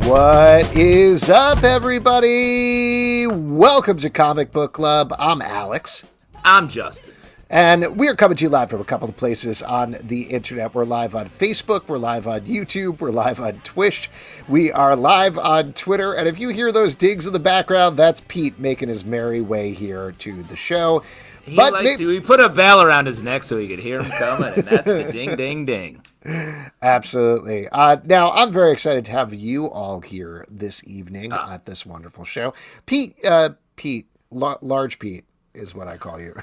What is up, everybody? Welcome to Comic Book Club. I'm Alex. I'm Justin. And we are coming to you live from a couple of places on the internet. We're live on Facebook, we're live on YouTube, we're live on Twitch, we are live on Twitter. And if you hear those digs in the background, that's Pete making his merry way here to the show. We put a bell around his neck so he could hear him coming, and that's the ding, ding, ding. Absolutely. Now, I'm very excited to have you all here this evening at this wonderful show. Pete, Large Pete is what I call you.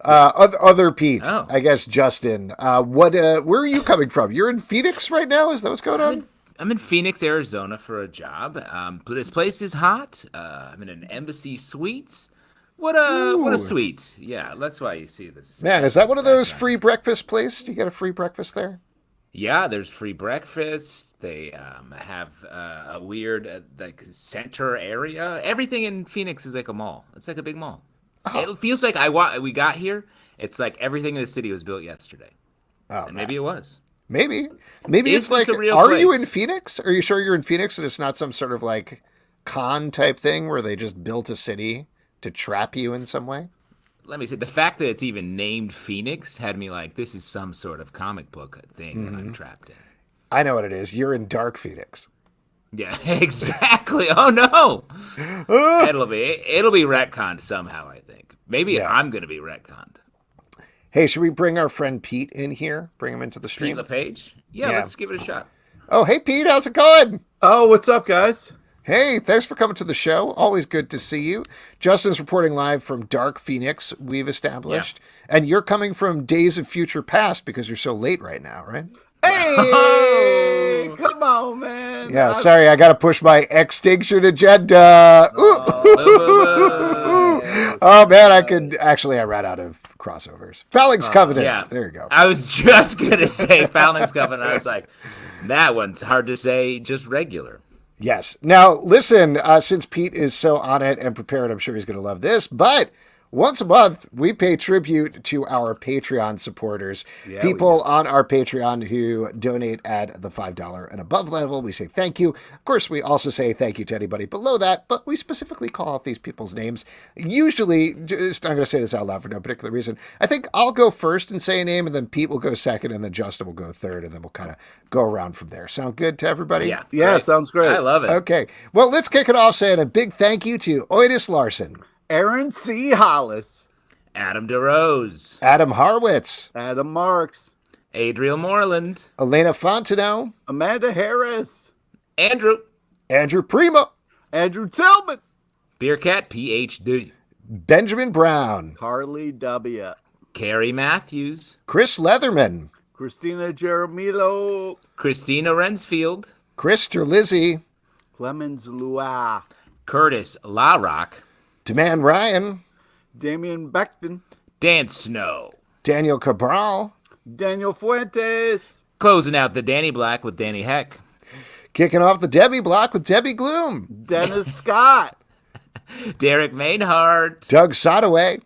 Other Pete, I guess Justin. Where are you coming from? You're in Phoenix right now? Is that what's going on? I'm in Phoenix, Arizona for a job. This place is hot. I'm in an Embassy Suites. What a suite. Yeah, that's why you see this. Man, is that one of those free breakfast places? Do you get a free breakfast there? Yeah, there's free breakfast. They have a weird like center area. Everything in Phoenix is like a mall. It's like a big mall. Oh. It feels like we got here. It's like everything in the city was built yesterday. Oh, and maybe it was. Maybe it's like, are you in Phoenix? Are you sure you're in Phoenix and it's not some sort of like con type thing where they just built a city to trap you in some way? Let me say, the fact that it's even named Phoenix had me like, this is some sort of comic book thing that I'm trapped in. I know what it is. You're in Dark Phoenix. Yeah, exactly. Oh no, it'll be retconned somehow. I think maybe I'm gonna be retconned. Hey, should we bring our friend Pete in here? Bring him into the stream. Pete LePage? Yeah, let's give it a shot. Oh, hey Pete, how's it going? Oh, what's up, guys? Hey, thanks for coming to the show. Always good to see you. Justin's reporting live from Dark Phoenix, we've established. Yeah. And you're coming from Days of Future Past because you're so late right now, right? Hey, come on, man. Yeah, sorry, I got to push my extinction agenda. Oh, man, I ran out of crossovers. Phalanx Covenant. Yeah. There you go. I was just going to say Phalanx Covenant. I was like, that one's hard to say, just regular. Yes. Now, listen, since Pete is so on it and prepared, I'm sure he's going to love this, but once a month, we pay tribute to our Patreon supporters, people on our Patreon who donate at the $5 and above level. We say thank you. Of course, we also say thank you to anybody below that, but we specifically call out these people's names. Usually, I'm going to say this out loud for no particular reason. I think I'll go first and say a name, and then Pete will go second, and then Justin will go third, and then we'll kind of go around from there. Sound good to everybody? Yeah, sounds great. I love it. Okay. Well, let's kick it off saying a big thank you to Otis Larson, Aaron C. Hollis, Adam DeRose, Adam Harwitz, Adam Marks, Adriel Moreland, Elena Fontenot, Amanda Harris, Andrew Prima, Andrew Tillman, Beercat PhD, Benjamin Brown, Carly W., Carrie Matthews, Chris Leatherman, Christina Jeremilo, Christina Rensfield, Chris Terlizzi, Clemens Lua, Curtis LaRock, Deman Ryan, Damian Beckton, Dan Snow, Daniel Cabral, Daniel Fuentes, closing out the Danny Black with Danny Heck, kicking off the Debbie block with Debbie Gloom, Dennis Scott, Derek Mainhardt, Doug Sodaway,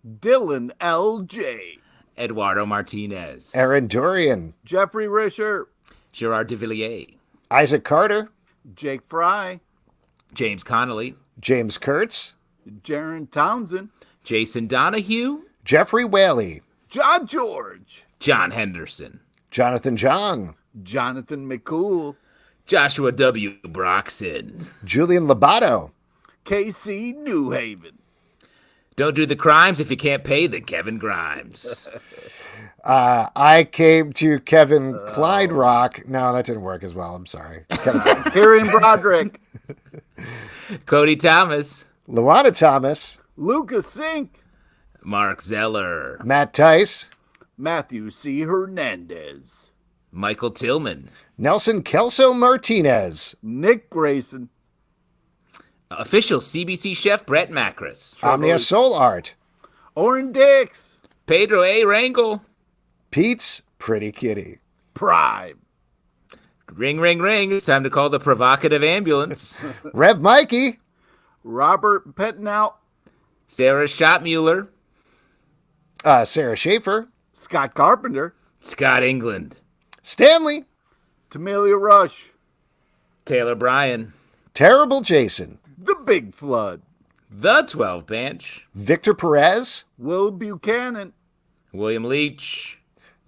Dylan L.J., Eduardo Martinez, Aaron Dorian, Jeffrey Risher, Gerard de Villiers, Isaac Carter, Jake Fry, James Connolly, James Kurtz, Jaron Townsend, Jason Donahue, Jeffrey Whaley, John George, John Henderson, Jonathan Jong, Jonathan McCool, Joshua W. Broxson, Julian Labato, KC Newhaven. Don't do the crimes if you can't pay the Kevin Grimes. I came to Kevin Clyde Rock. No, that didn't work as well. I'm sorry. Kieran Broderick, Cody Thomas, Luana Thomas, Lucas Sink, Mark Zeller, Matt Tice, Matthew C. Hernandez, Michael Tillman, Nelson Kelso Martinez, Nick Grayson, official CBC chef Brett Macris, Omnia Soul Art, Oren Dix, Pedro A. Rangel, Pete's Pretty Kitty, Prime, Ring, ring, ring. It's time to call the provocative ambulance. Rev Mikey, Robert Petnout, Sarah Schottmuller, Sarah Schaefer, Scott Carpenter, Scott England, Stanley, Tamelia Rush, Taylor Bryan. Terrible Jason. The Big Flood. The 12 Bench. Victor Perez. Will Buchanan. William Leach.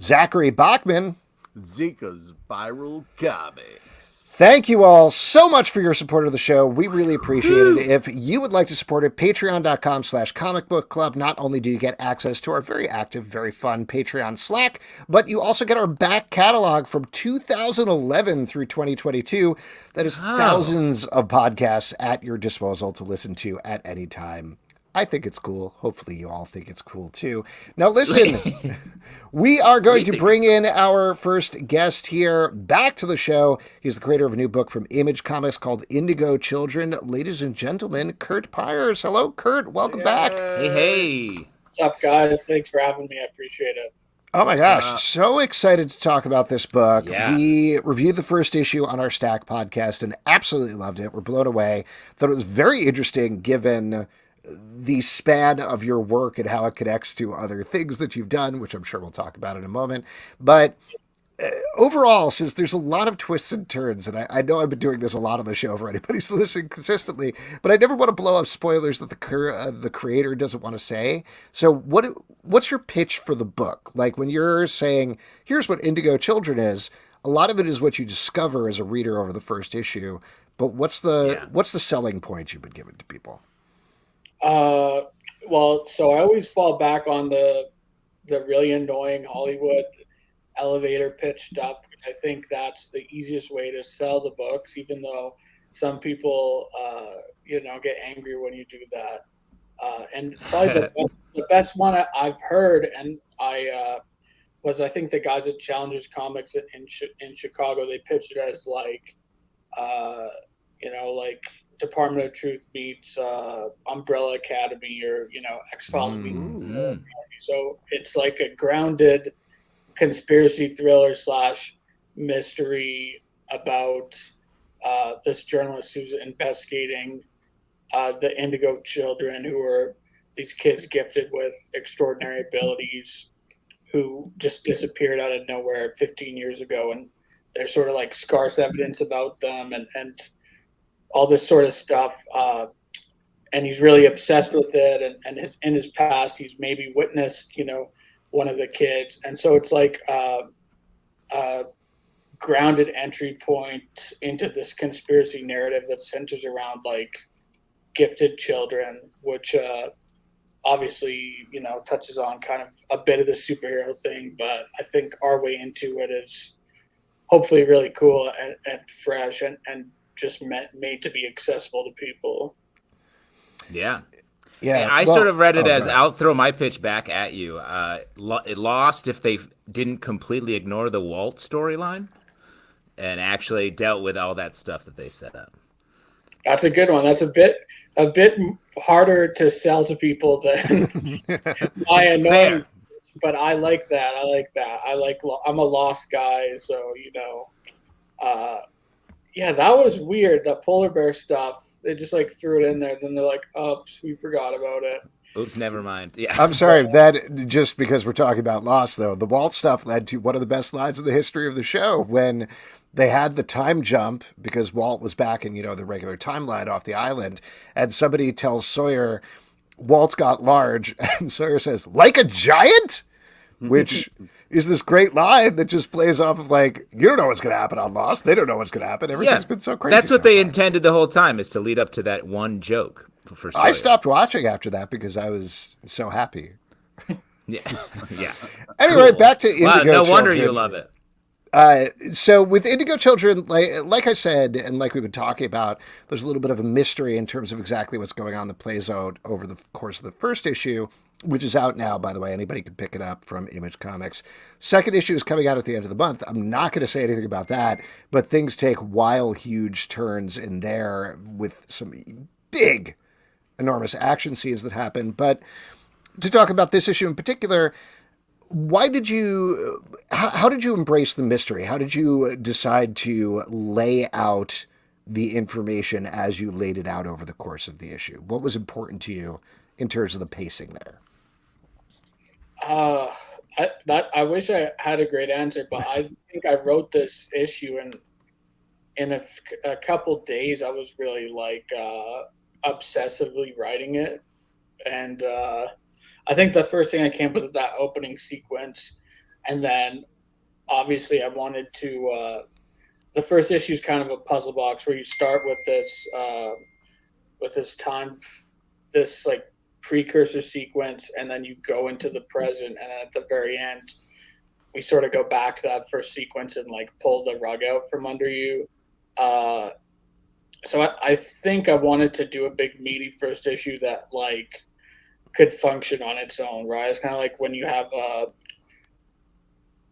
Zachary Bachman. Zika's Viral Comics. Thank you all so much for your support of the show. We really appreciate it. If you would like to support it, patreon.com/comic book club. Not only do you get access to our very active, very fun Patreon Slack, but you also get our back catalog from 2011 through 2022. That is thousands of podcasts at your disposal to listen to at any time. I think it's cool. Hopefully you all think it's cool too. Now listen, we are going to bring in our first guest here back to the show. He's the creator of a new book from Image Comics called Indigo Children. Ladies and gentlemen, Curt Pires. Hello, Curt. Welcome back. Hey. What's up, guys? Thanks for having me. I appreciate it. Oh my gosh, so excited to talk about this book. Yeah. We reviewed the first issue on our Stack podcast and absolutely loved it. We're blown away. Thought it was very interesting given the span of your work and how it connects to other things that you've done, which I'm sure we'll talk about in a moment. But overall, since there's a lot of twists and turns, and I know I've been doing this a lot on the show for anybody who's listening consistently, but I never want to blow up spoilers that the creator doesn't want to say. So what's your pitch for the book? Like when you're saying, here's what Indigo Children is, a lot of it is what you discover as a reader over the first issue. But what's the selling point you've been giving to people? Well, so I always fall back on the really annoying Hollywood elevator pitch stuff. I think that's the easiest way to sell the books, even though some people, get angry when you do that. And probably the best one I've heard, and I think the guys at Challengers Comics in Chicago, they pitched it as like Department of Truth meets Umbrella Academy, or X-Files meets. So it's like a grounded conspiracy thriller / mystery about this journalist who's investigating the Indigo Children, who are these kids gifted with extraordinary abilities who just disappeared out of nowhere 15 years ago, and there's sort of like scarce evidence about them and all this sort of stuff, and he's really obsessed with it. And in his past, he's maybe witnessed, one of the kids, and so it's like a grounded entry point into this conspiracy narrative that centers around like gifted children, which obviously touches on kind of a bit of the superhero thing, but I think our way into it is hopefully really cool and fresh and just made to be accessible to people. Yeah. Yeah, I sort of read it as, I'll throw my pitch back at you. It lost if they didn't completely ignore the Walt storyline and actually dealt with all that stuff that they set up. That's a good one. That's a bit harder to sell to people than my annoying. But I like that. I'm a Lost guy, so yeah, that was weird. The polar bear stuff. They just like threw it in there. Then they're like, "Oops, we forgot about it." Oops, never mind. Yeah, I'm sorry. That just because we're talking about Lost, though, the Walt stuff led to one of the best lines in the history of the show when they had the time jump because Walt was back in the regular timeline off the island, and somebody tells Sawyer Walt got large, and Sawyer says, "Like a giant," which is this great line that just plays off of like, you don't know what's going to happen on Lost. They don't know what's going to happen. Everything's been so crazy. That's what they intended the whole time, is to lead up to that one joke. For Sawyer. I stopped watching after that because I was so happy. Yeah. Anyway, back to Indigo Children. No wonder you love it. So with Indigo Children, like I said, and like we've been talking about, there's a little bit of a mystery in terms of exactly what's going on that plays out over the course of the first issue, which is out now, by the way. Anybody can pick it up from Image Comics. Second issue is coming out at the end of the month. I'm not going to say anything about that, but things take wild, huge turns in there with some big, enormous action scenes that happen. But to talk about this issue in particular, how did you embrace the mystery? How did you decide to lay out the information as you laid it out over the course of the issue? What was important to you in terms of the pacing there? I wish I had a great answer, but I think I wrote this issue in a couple days, I was really like obsessively writing it. And I think the first thing I came up with that opening sequence. And then obviously I wanted to, the first issue is kind of a puzzle box where you start with this time, this like precursor sequence, and then you go into the present. And then at the very end, we sort of go back to that first sequence and like pull the rug out from under you. So I think I wanted to do a big meaty first issue that like could function on its own, right? It's kind of like when you have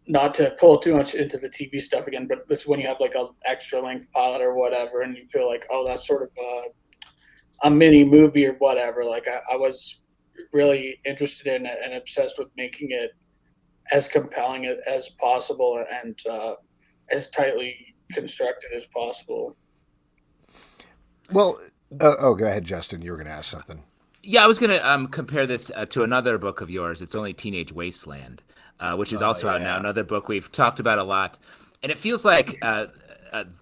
not to pull too much into the TV stuff again, but it's when you have like an extra length pilot or whatever, and you feel like, oh, that's sort of a mini movie or whatever. Like I was really interested in it and obsessed with making it as compelling as possible and as tightly constructed as possible. Well, go ahead, Justin. You were going to ask something. Yeah, I was going to compare this to another book of yours. It's Only Teenage Wasteland, which is also out now. Another book we've talked about a lot. And it feels like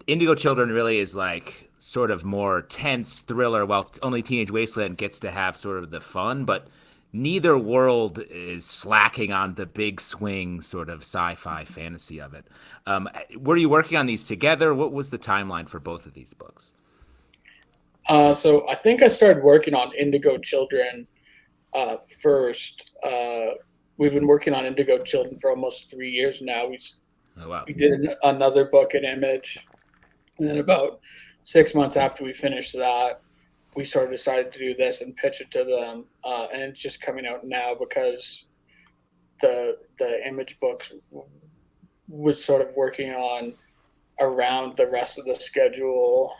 Indigo Children really is like sort of more tense thriller, while Only Teenage Wasteland gets to have sort of the fun. But neither world is slacking on the big swing sort of sci-fi fantasy of it. Were you working on these together? What was the timeline for both of these books? So I think I started working on Indigo Children first. We've been working on Indigo Children for almost 3 years now. We did another book at Image, and then about 6 months after we finished that, we sort of decided to do this and pitch it to them. And it's just coming out now because the Image books was sort of working on around the rest of the schedule,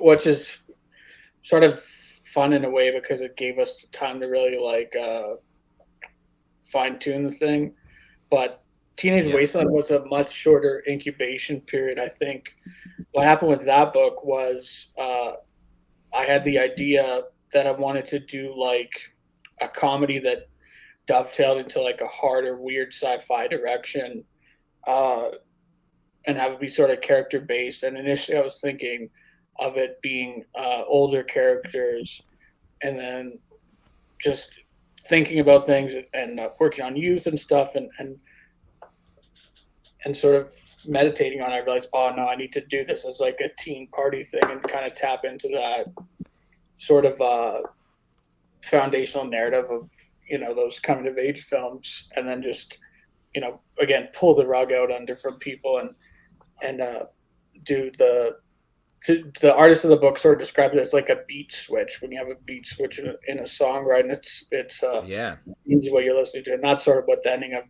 which is sort of fun in a way because it gave us time to really like fine tune the thing. But Teenage Wasteland was a much shorter incubation period. I think what happened with that book was I had the idea that I wanted to do like a comedy that dovetailed into like a harder, weird sci-fi direction, and have it be sort of character based. And initially I was thinking of it being older characters, and then just thinking about things and working on youth and stuff, and sort of meditating on it. I realized, oh no, I need to do this as like a teen party thing and kind of tap into that sort of foundational narrative of, you know, those coming of age films, and then just, you know, again, pull the rug out under from people and do the artist of the book sort of described it as like a beat switch. When you have a beat switch in a song, right, and it's means what you're listening to, and that's sort of what the ending of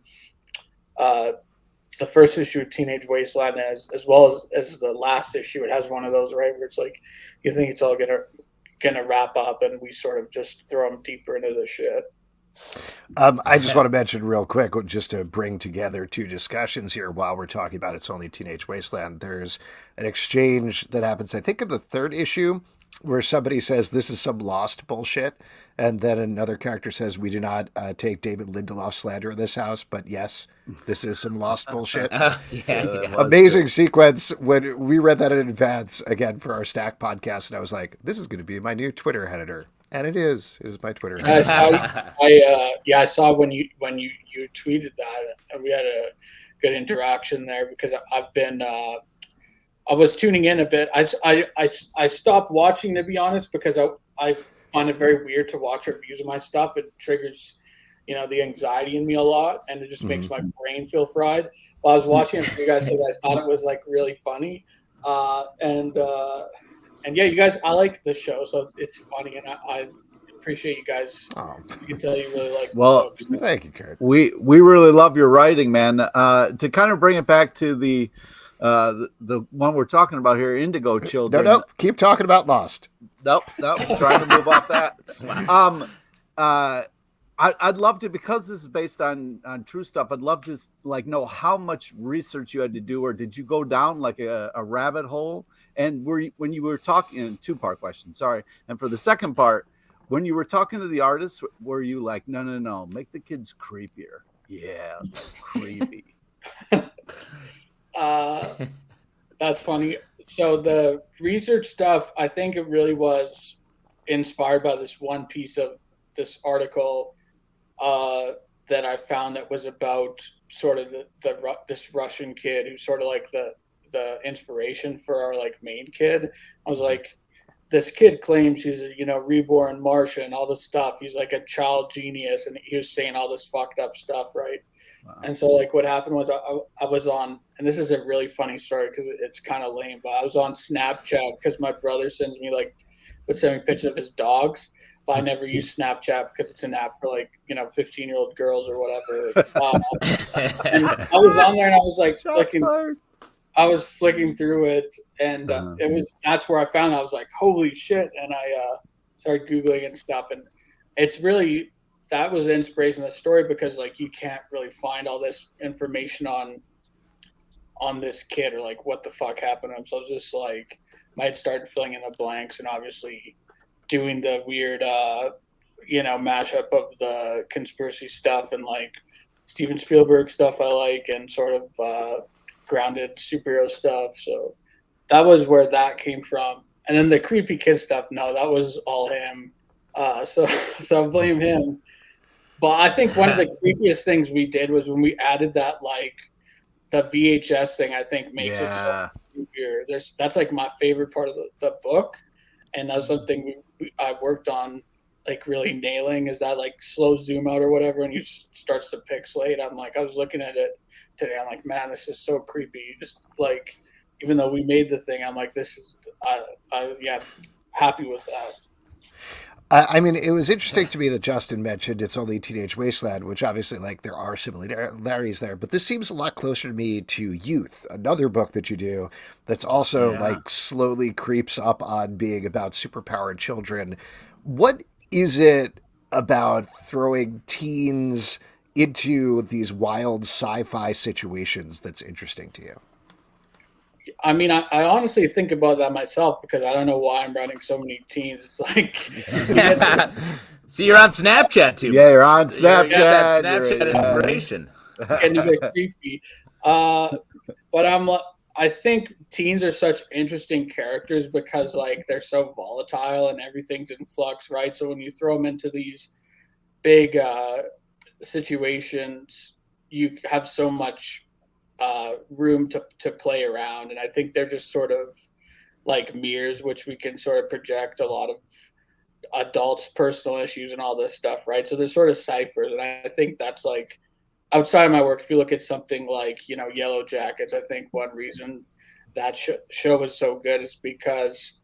the first issue of Teenage Wasteland is, as well as the last issue. It has one of those, right, where it's like you think it's all gonna wrap up, and we sort of just throw them deeper into the shit. I just want to mention real quick, just to bring together two discussions here while we're talking about It's Only Teenage Wasteland. There's an exchange that happens, I think, in the third issue, where somebody says this is some Lost bullshit, and then another character says we do not take David Lindelof's slander in this house, but yes, this is some Lost bullshit. Amazing sequence. When we read that in advance again for our Stack podcast, and I was like, this is going to be my new Twitter editor. And it is my Twitter. I saw when you tweeted that, and we had a good interaction there because I've been I was tuning in a bit. I stopped watching, to be honest, because I find it very weird to watch reviews of my stuff. It triggers, you know, the anxiety in me a lot, and it just makes my brain feel fried. Well, I was watching it for you guys because I thought it was like really funny, and yeah, you guys, I like the show, so it's funny, and I appreciate you guys. You can tell you really like. Well, thank you, Curt. We really love your writing, man. To kind of bring it back to the one we're talking about here, Indigo Children. No, keep talking about Lost. Nope. Trying to move off that. I'd love to, because this is based on true stuff. I'd love to like know how much research you had to do, or did you go down like a rabbit hole? And when you were talking, two-part question, sorry. And for the second part, when you were talking to the artists, were you like, no, make the kids creepier? Yeah, creepy. That's funny. So the research stuff, I think it really was inspired by this one piece of this article that I found that was about sort of this Russian kid who's sort of like the inspiration for our like main kid. I was like, this kid claims he's a, reborn Martian, all this stuff. He's like a child genius, and he was saying all this fucked up stuff, right? Wow. And so like what happened was I was on, and this is a really funny story because it's kind of lame, but I was on Snapchat because my brother sends me would send me pictures of his dogs. But I never use Snapchat because it's an app for 15-year-old girls or whatever. I was on there and I was like flicking through it, and that's where I found it. I was like, holy shit. And I started Googling and stuff. And it's really, that was the inspiration of the story because you can't really find all this information on this kid or what the fuck happened to him. So I was just I had started filling in the blanks and obviously doing the weird, mashup of the conspiracy stuff and Steven Spielberg stuff I like and sort of grounded superhero stuff. So that was where that came from. And then the creepy kid stuff, no, that was all him. So I blame him. But I think one of the creepiest things we did was when we added that the VHS thing. I think makes it so creepier. That's my favorite part of the book, and that's something I worked on really nailing is that slow zoom out or whatever, and you starts to pixelate. I was looking at it today. I'm like, man, this is so creepy. Just even though we made the thing, I'm like, this is happy with that. I mean, it was interesting to me that Justin mentioned It's Only Teenage Wasteland, which obviously, there are similarities there. But this seems a lot closer to me to Youth, another book that you do that's also, slowly creeps up on being about superpowered children. What is it about throwing teens into these wild sci-fi situations that's interesting to you? I mean, I honestly think about that myself because I don't know why I'm writing so many teens. It's See, you're on Snapchat too. Yeah, you're on Snapchat. You got that Snapchat inspiration. Getting a bit creepy. But I think teens are such interesting characters because they're so volatile and everything's in flux, right? So when you throw them into these big situations, you have so much room to play around, and I think they're just sort of mirrors which we can sort of project a lot of adults' personal issues and all this stuff, right? So they're sort of ciphers, and I think that's outside of my work. If you look at something Yellow Jackets, I think one reason that show is so good is because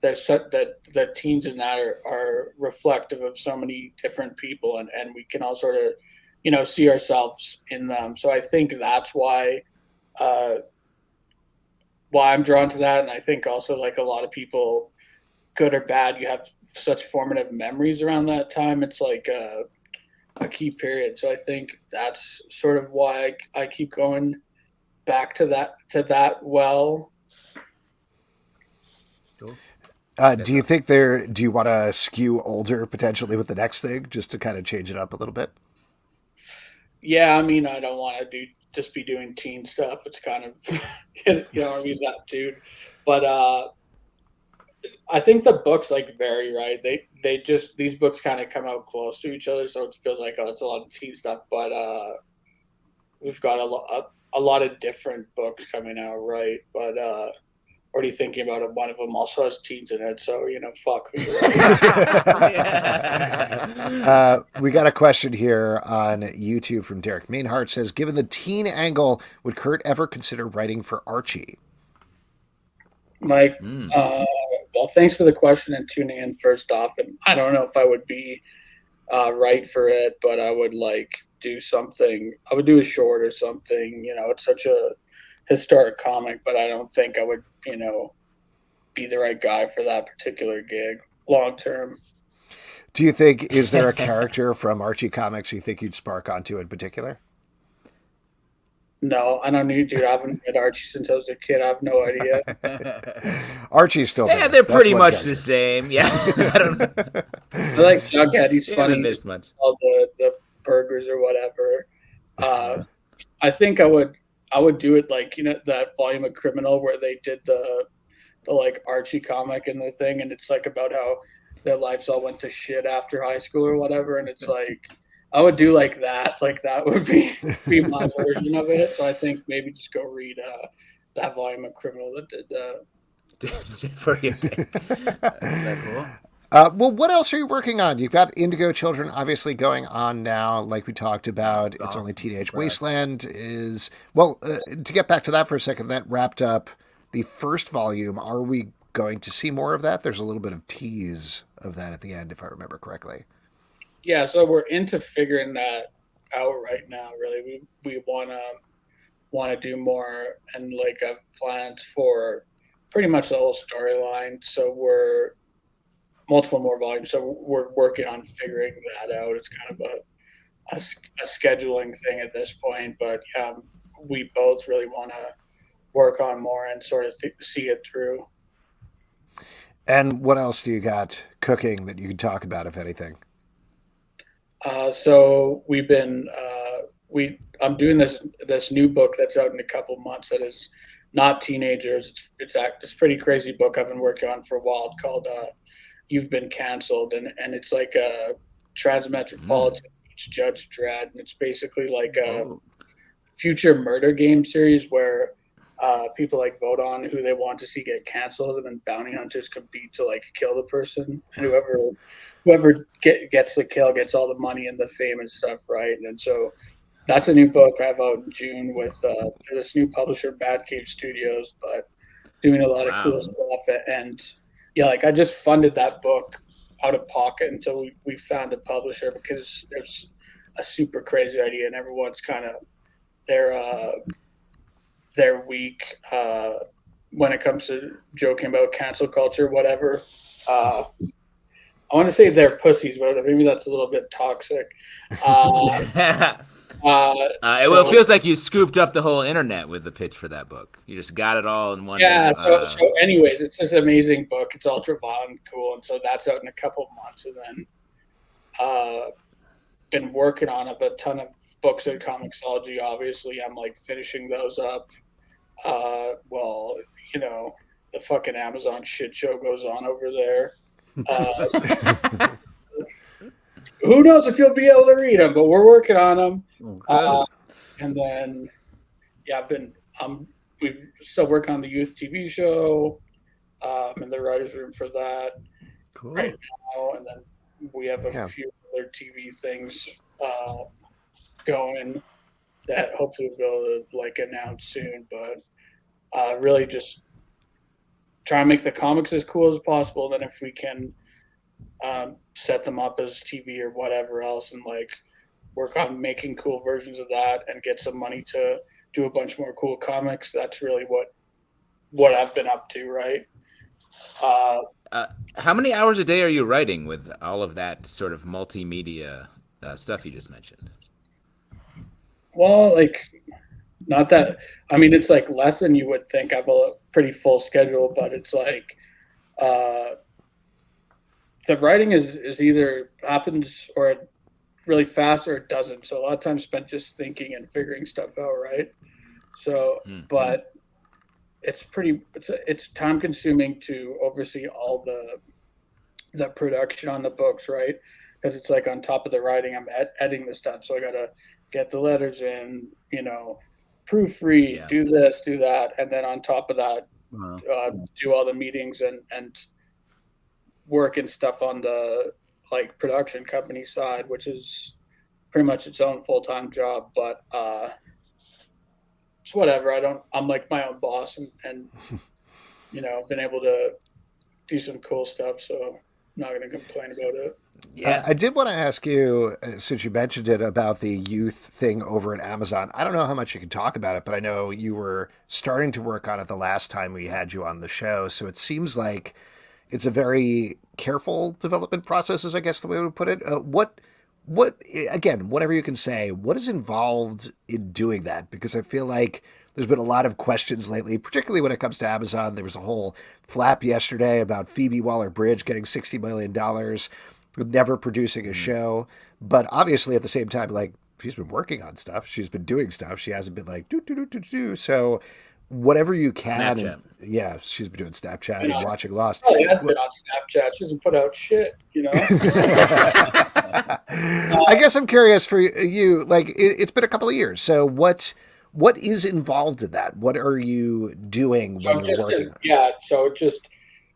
there's that the teens in that are reflective of so many different people, and we can all sort of see ourselves in them. So I think that's why I'm drawn to that. And I think also a lot of people, good or bad, you have such formative memories around that time. It's a key period. So I think that's sort of why I keep going back to that well. Cool. Do you think do you want to skew older potentially with the next thing just to kind of change it up a little bit? Yeah, I mean, I don't want to just be doing teen stuff. It's kind of, that dude. But I think the books vary, right? They just, these books kind of come out close to each other, so it feels it's a lot of teen stuff. But we've got a lot of different books coming out, right? But already thinking about it. One of them also has teens in it, so fuck me. We got a question here on YouTube from Derek Mainhart. Says, given the teen angle, would Curt ever consider writing for Archie? Mike, well, thanks for the question and tuning in first off. And I don't know if I would be right for it, but I would do something. I would do a short or something. It's such a historic comic, but I don't think I would be the right guy for that particular gig long term. Do you think, is there a character from Archie comics you think you'd spark onto in particular? No, I don't need to. I haven't read Archie since I was a kid. I have no idea. Archie's still there. Yeah, they're pretty much the same. Yeah. I don't know. I like Jughead. He's funny. Missed much. All the burgers or whatever. I think I would I would do it like, that volume of Criminal where they did the like Archie comic and the thing, and it's like about how their lives all went to shit after high school or whatever, and it's like I would do like that would be my version of it. So I think maybe just go read that volume of Criminal that did for you. That cool? Well, what else are you working on? You've got Indigo Children obviously going on now, like we talked about. It's awesome. Only Teenage Wasteland is... Well, to get back to that for a second, that wrapped up the first volume. Are we going to see more of that? There's a little bit of tease of that at the end, if I remember correctly. Yeah, so we're into figuring that out right now, really. We want to do more, and like have plans for pretty much the whole storyline. So we're multiple more volumes. So we're working on figuring that out. It's kind of a scheduling thing at this point, but we both really want to work on more and sort of see it through. And what else do you got cooking that you can talk about, if anything? So we've been I'm doing this new book that's out in a couple months that is not teenagers. It's a pretty crazy book I've been working on for a while called You've Been Canceled, and it's like a Transmetropolitan meets Judge Dredd, and it's basically like a future murder game series where people like vote on who they want to see get canceled, and then bounty hunters compete to like kill the person, and whoever gets the kill gets all the money and the fame and stuff, right? And so that's a new book I have out in June with this new publisher, Bad Cave Studios, but doing a lot of cool stuff. And yeah, like I just funded that book out of pocket until we found a publisher, because there's a super crazy idea and everyone's kind of they're weak when it comes to joking about cancel culture, whatever. I want to say they're pussies, but maybe that's a little bit toxic. It feels like you scooped up the whole internet with the pitch for that book. You just got it all in one. Yeah. So anyways, it's this amazing book. It's ultra violent and cool, and so that's out in a couple of months. And then been working on a ton of books in Comixology. Obviously, I'm like finishing those up. Well, the fucking Amazon shit show goes on over there. Who knows if you'll be able to read them, but we're working on them. And then, yeah, we've still working on the youth TV show, in the writer's room for that right now. And then we have a few other TV things going that hopefully we'll be able to like announce soon. But really just try and make the comics as cool as possible. Then if we can set them up as TV or whatever else, and like work on making cool versions of that and get some money to do a bunch more cool comics. That's really what I've been up to, right? How many hours a day are you writing with all of that sort of multimedia stuff you just mentioned? Well, like not that. I mean, it's like less than you would think. I have a pretty full schedule, but it's like the writing is either happens or really fast or it doesn't. So a lot of time spent just thinking and figuring stuff out, right? So, but it's time consuming to oversee all the production on the books, right? Because it's like on top of the writing, I'm editing the stuff, so I gotta get the letters in, proofread, do this, do that, and then on top of that, do all the meetings and work and stuff on the like production company side, which is pretty much its own full-time job. But it's whatever. I'm like my own boss and been able to do some cool stuff, so I'm not going to complain about it. Yeah. I did want to ask you, since you mentioned it, about the youth thing over at Amazon. I don't know how much you can talk about it, but I know you were starting to work on it the last time we had you on the show. So it seems like it's a very careful development process, is I guess the way I would put it. What again, whatever you can say, what is involved in doing that? Because I feel like there's been a lot of questions lately, particularly when it comes to Amazon. There was a whole flap yesterday about Phoebe Waller-Bridge getting $60 million with never producing a show. But obviously at the same time, like she's been working on stuff. She's been doing stuff. She hasn't been like do. So whatever you can. Snapchat. Yeah, she's been doing Snapchat and watching Lost. Oh, yeah, I've been on Snapchat. She doesn't put out shit, you know. I guess I'm curious for you. Like, it's been a couple of years. So what is involved in that? What are you doing when you're working? So just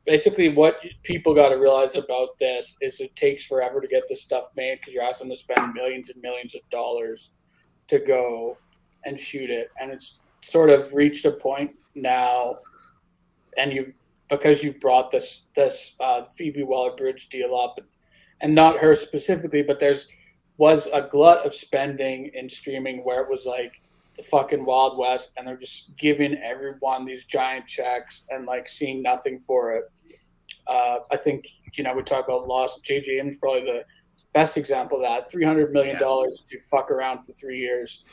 basically what people got to realize about this is it takes forever to get this stuff made because you're asking them to spend millions and millions of dollars to go and shoot it, and it's sort of reached a point now, and because you brought this Phoebe Waller-Bridge deal up, and not her specifically, but was a glut of spending in streaming where it was like the fucking Wild West, and they're just giving everyone these giant checks and like seeing nothing for it. I think, we talk about Lost. J.J. Abrams is probably the best example of that. $300 million to fuck around for 3 years.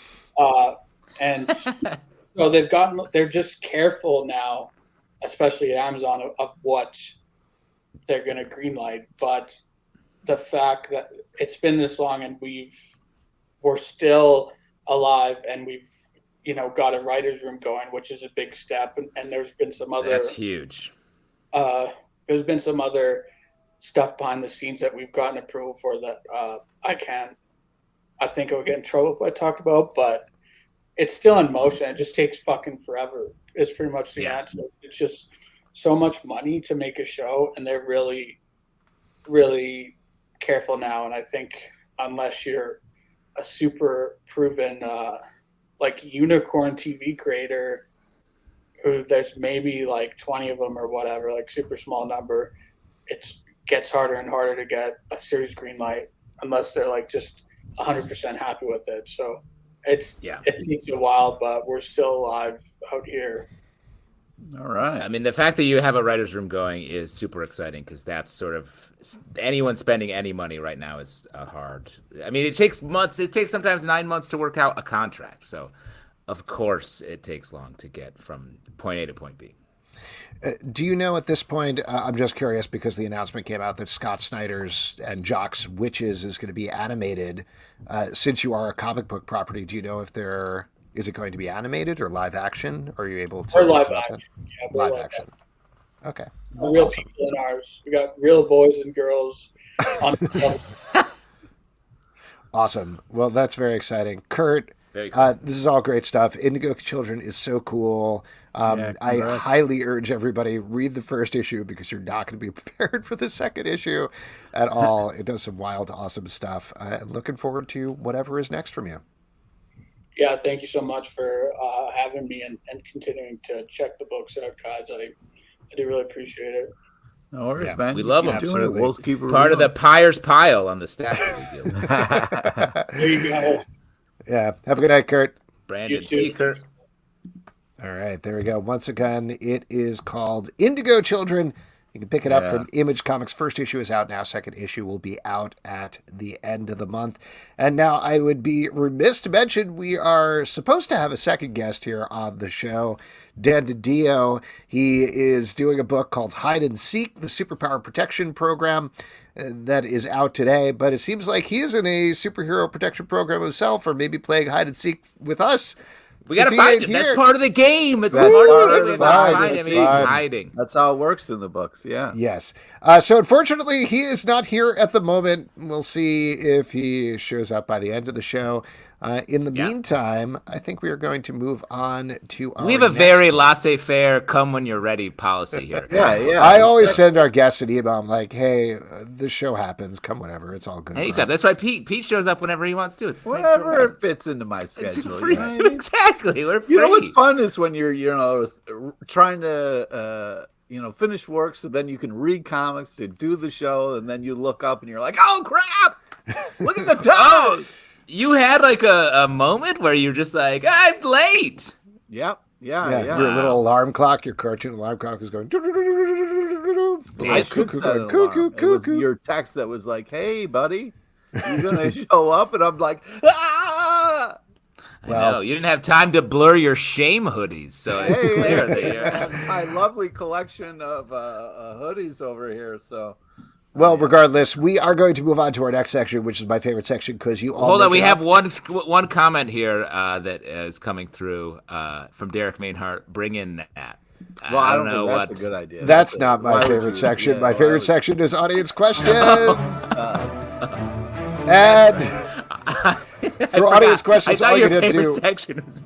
And so they're just careful now, especially at Amazon, of what they're going to greenlight. But the fact that it's been this long and we're still alive and we've, got a writer's room going, which is a big step. And there's been some other... That's huge. There's been some other stuff behind the scenes that we've gotten approval for that I think I would get in trouble if I talked about, but it's still in motion. It just takes fucking forever. It's pretty much the answer. It's just so much money to make a show, and they're really, really careful now. And I think unless you're a super proven like unicorn TV creator, who there's maybe like 20 of them or whatever, like super small number, it gets harder and harder to get a series green light unless they're like just 100% happy with it. So it takes a while, but we're still alive out here. All right. I mean, the fact that you have a writer's room going is super exciting because that's sort of anyone spending any money right now is hard. I mean, it takes months. It takes sometimes 9 months to work out a contract. So, of course, it takes long to get from point A to point B. Do you know at this point, I'm just curious because the announcement came out that Scott Snyder's and Jock's Witches is going to be animated. Since you are a comic book property, do you know if is it going to be animated or live action? Are you able to? Or live action. Yeah, live action. Okay. Real people in ours. We got real boys and girls on the Awesome. Well, that's very exciting. Curt, Very cool. This is all great stuff. Indigo Children is so cool. I highly urge everybody read the first issue because you're not going to be prepared for the second issue at all. It does some wild, awesome stuff. And looking forward to whatever is next from you. Yeah, thank you so much for having me and continuing to check the books out, guys. I do really appreciate it. No worries, man. We love them. Absolutely. We'll keep it Part of the Pires pile on the staff. There you go. Yeah. Have a good night, Curt. Brandon You too. Seeker. All right, there we go. Once again, it is called Indigo Children. You can pick it up from Image Comics. First issue is out now. Second issue will be out at the end of the month. And now I would be remiss to mention we are supposed to have a second guest here on the show, Dan DiDio. He is doing a book called Hide and Seek, the Superpower Protection Program that is out today. But it seems like he is in a superhero protection program himself, or maybe playing hide and seek with us. We got to find him. That's part of the game. It's That's part part of of the the game. fine. Find him. That's He's fine. hiding. That's how it works in the books, yeah. Yes. So unfortunately, he is not here at the moment. We'll see if he shows up by the end of the show. In the meantime, I think we are going to move on to our We have a next- very laissez-faire, come when you're ready policy here. Yeah. I always send our guests an email. I'm like, hey, the show happens. Come whenever. It's all good. Anytime. That's why Pete shows up whenever he wants to. It's Whatever it fits into my It's schedule. free. You know what I mean? Exactly. We're free. You know what's fun is when you're, trying to, finish work so then you can read comics to do the show, and then you look up and you're like, oh crap! Look at the time. You had like a moment where you're just like, I'm late. Yep. Yeah, Yeah. your little alarm clock, your cartoon alarm clock is going. I should set an alarm. It was your text that was like, hey, buddy, you gonna show up? And I'm like, ah! I know. You didn't have time to blur your shame hoodies, so it's clear that I you're... have my lovely collection of hoodies over here, so Well, regardless, we are going to move on to our next section, which is my favorite section because you all. Hold on, we have one comment here that is coming through from Derek Mainhart. Bring in Nat. Well, I don't know. That's a good idea. That's not my favorite section. Yeah, my favorite section is audience questions. And for audience questions, all you got to do section was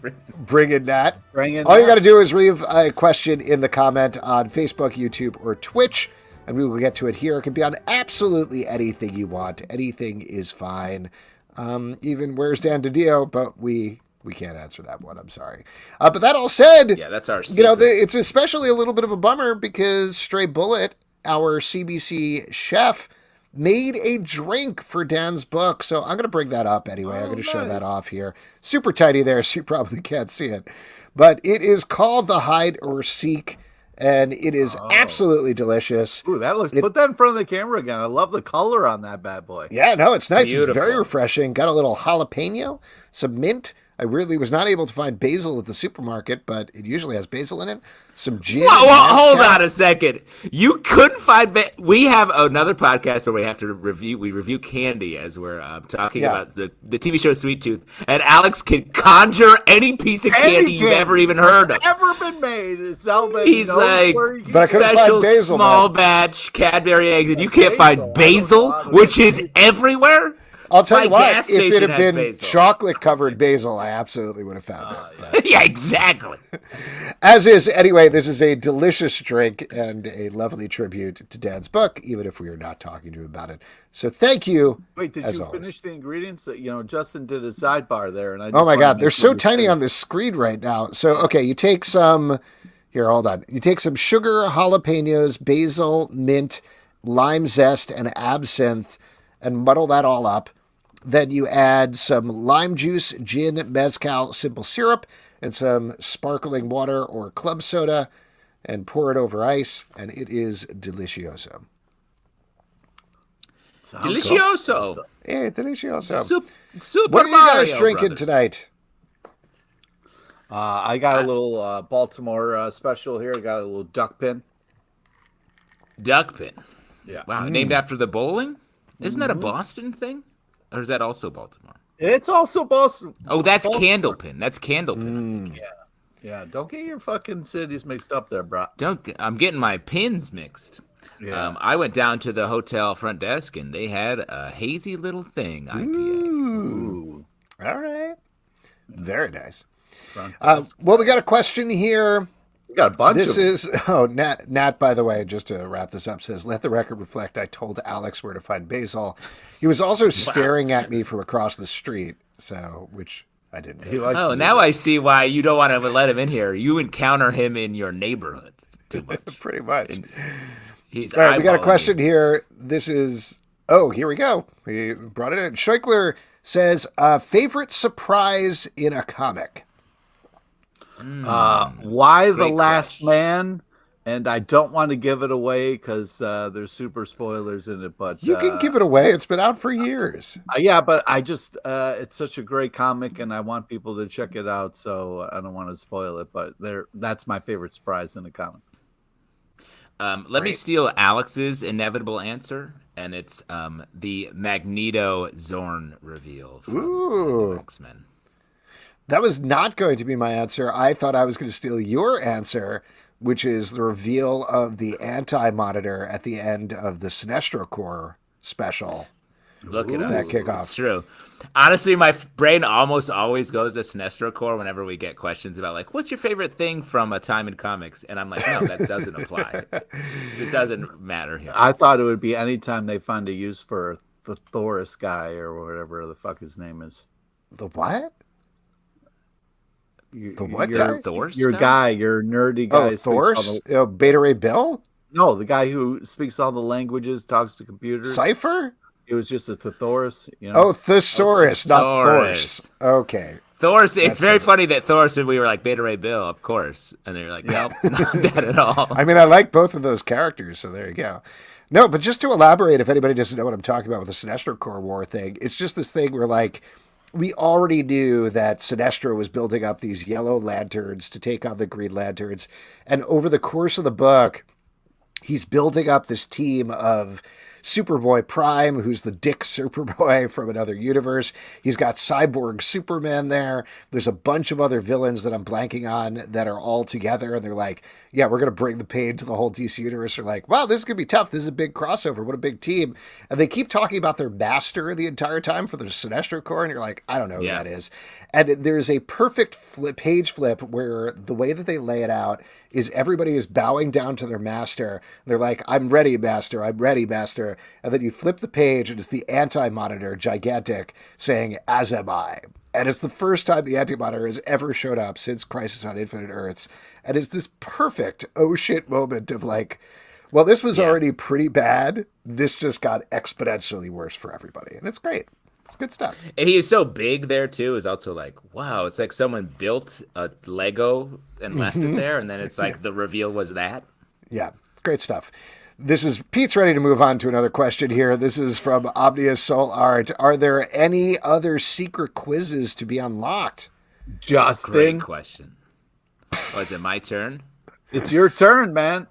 bring in Nat. All you got to do is leave a question in the comment on Facebook, YouTube, or Twitch, and we will get to it here. It can be on absolutely anything you want. Anything is fine. Even where's Dan DiDio, but we can't answer that one. I'm sorry. But that all said, yeah, that's our secret. You know, it's especially a little bit of a bummer because Stray Bullet, our CBC chef, made a drink for Dan's book. So I'm going to bring that up anyway. I'm going to show that off here. Super tiny there, so you probably can't see it. But it is called the Hide or Seek, and it is absolutely delicious. Ooh, that looks. Put that in front of the camera again. I love the color on that bad boy. Yeah, no, it's nice. Beautiful. It's very refreshing. Got a little jalapeno, some mint. I really was not able to find basil at the supermarket, but it usually has basil in it. Some gin. Hold on a second. You couldn't find. We have another podcast where we have to review candy as we're talking about the TV show Sweet Tooth, and Alex can conjure any piece of candy you've ever even heard of. Ever been made? He's like special basil, small batch Cadbury eggs, and you can't find basil, which is everywhere. I'll tell you what, if it had been chocolate-covered basil, I absolutely would have found it. Yeah, exactly. As is, anyway, this is a delicious drink and a lovely tribute to Dad's book, even if we are not talking to him about it. So thank you. Wait, did you finish the ingredients? Justin did a sidebar there. And oh, my God, they're so tiny on this screen right now. So, okay, you take some... Here, hold on. You take some sugar, jalapenos, basil, mint, lime zest, and absinthe, and muddle that all up. Then you add some lime juice, gin, mezcal, simple syrup, and some sparkling water or club soda, and pour it over ice, and it is delicioso. Delicioso. Yeah, delicioso. Super what are you guys drinking tonight? I got a little Baltimore special here. I got a little duck pin. Duck pin? Yeah. Wow, named after the bowling? Isn't that a Boston thing? Or is that also Baltimore? It's also Boston. Oh, that's Candlepin. That's Candlepin. Yeah. Don't get your fucking cities mixed up there, bro. I'm getting my pins mixed. Yeah. I went down to the hotel front desk, and they had a hazy little thing IPA. Ooh. All right. Very nice. Well, we got a question here. We got a bunch of them. This is Nat, by the way, just to wrap this up, says, let the record reflect I told Alex where to find basil. He was also staring at me from across the street, which I didn't know. Now I see why you don't want to let him in here. You encounter him in your neighborhood too much. Pretty much. He's all right, we got a question here. This is, here we go. We brought it in. Scheukler says, favorite surprise in a comic? Why the Last Man? And I don't want to give it away because there's super spoilers in it. But you can give it away. It's been out for years. Yeah, but I just it's such a great comic, and I want people to check it out. So I don't want to spoil it. But that's my favorite surprise in the comic. Let me steal Alex's inevitable answer, and it's the Magneto Zorn reveal from X-Men. That was not going to be my answer. I thought I was going to steal your answer, which is the reveal of the Anti-Monitor at the end of the Sinestro Corps special. Look at us. That kickoff. It's true. Honestly, my brain almost always goes to Sinestro Corps whenever we get questions about, like, what's your favorite thing from a time in comics? And I'm like, no, that doesn't apply. It doesn't matter here. I thought it would be anytime they find a use for the Thoris guy or whatever the fuck his name is. The what? The what guy? Thor's your guy, your nerdy guy. Oh, Thor's? Beta Ray Bill? No, the guy who speaks all the languages, talks to computers. Cypher? It was just a Thesaurus. Oh, Thesaurus, not Thor's. Okay. Thor's, it's very funny that Thor's, we were like, Beta Ray Bill, of course. And they're like, nope, not that at all. I mean, I like both of those characters, so there you go. No, but just to elaborate, if anybody doesn't know what I'm talking about with the Sinestro Corps War thing, it's just this thing where, like, we already knew that Sinestro was building up these yellow lanterns to take on the green lanterns. And over the course of the book, he's building up this team of Superboy Prime, who's the Dick Superboy from another universe. He's got Cyborg Superman there. There's a bunch of other villains that I'm blanking on that are all together, and they're like, yeah, we're going to bring the pain to the whole DC universe. They're like, wow, this is going to be tough. This is a big crossover. What a big team. And they keep talking about their master the entire time for the Sinestro Corps, and you're like, I don't know who that is. And there's a perfect page flip where the way that they lay it out is everybody is bowing down to their master. They're like, I'm ready, master. I'm ready, master. And then you flip the page, and it's the Anti-Monitor, gigantic, saying, as am I. And it's the first time the Anti-Monitor has ever showed up since Crisis on Infinite Earths. And it's this perfect oh shit moment of like, well, this was already pretty bad. This just got exponentially worse for everybody. And it's great. It's good stuff. And he is so big there, too, is also like, wow, it's like someone built a Lego and left it there. And then it's like the reveal was that. Yeah, great stuff. This is Pete's ready to move on to another question here. This is from Omnius Soul Art. Are there any other secret quizzes to be unlocked? Justin. Great question. Was it my turn? It's your turn, man.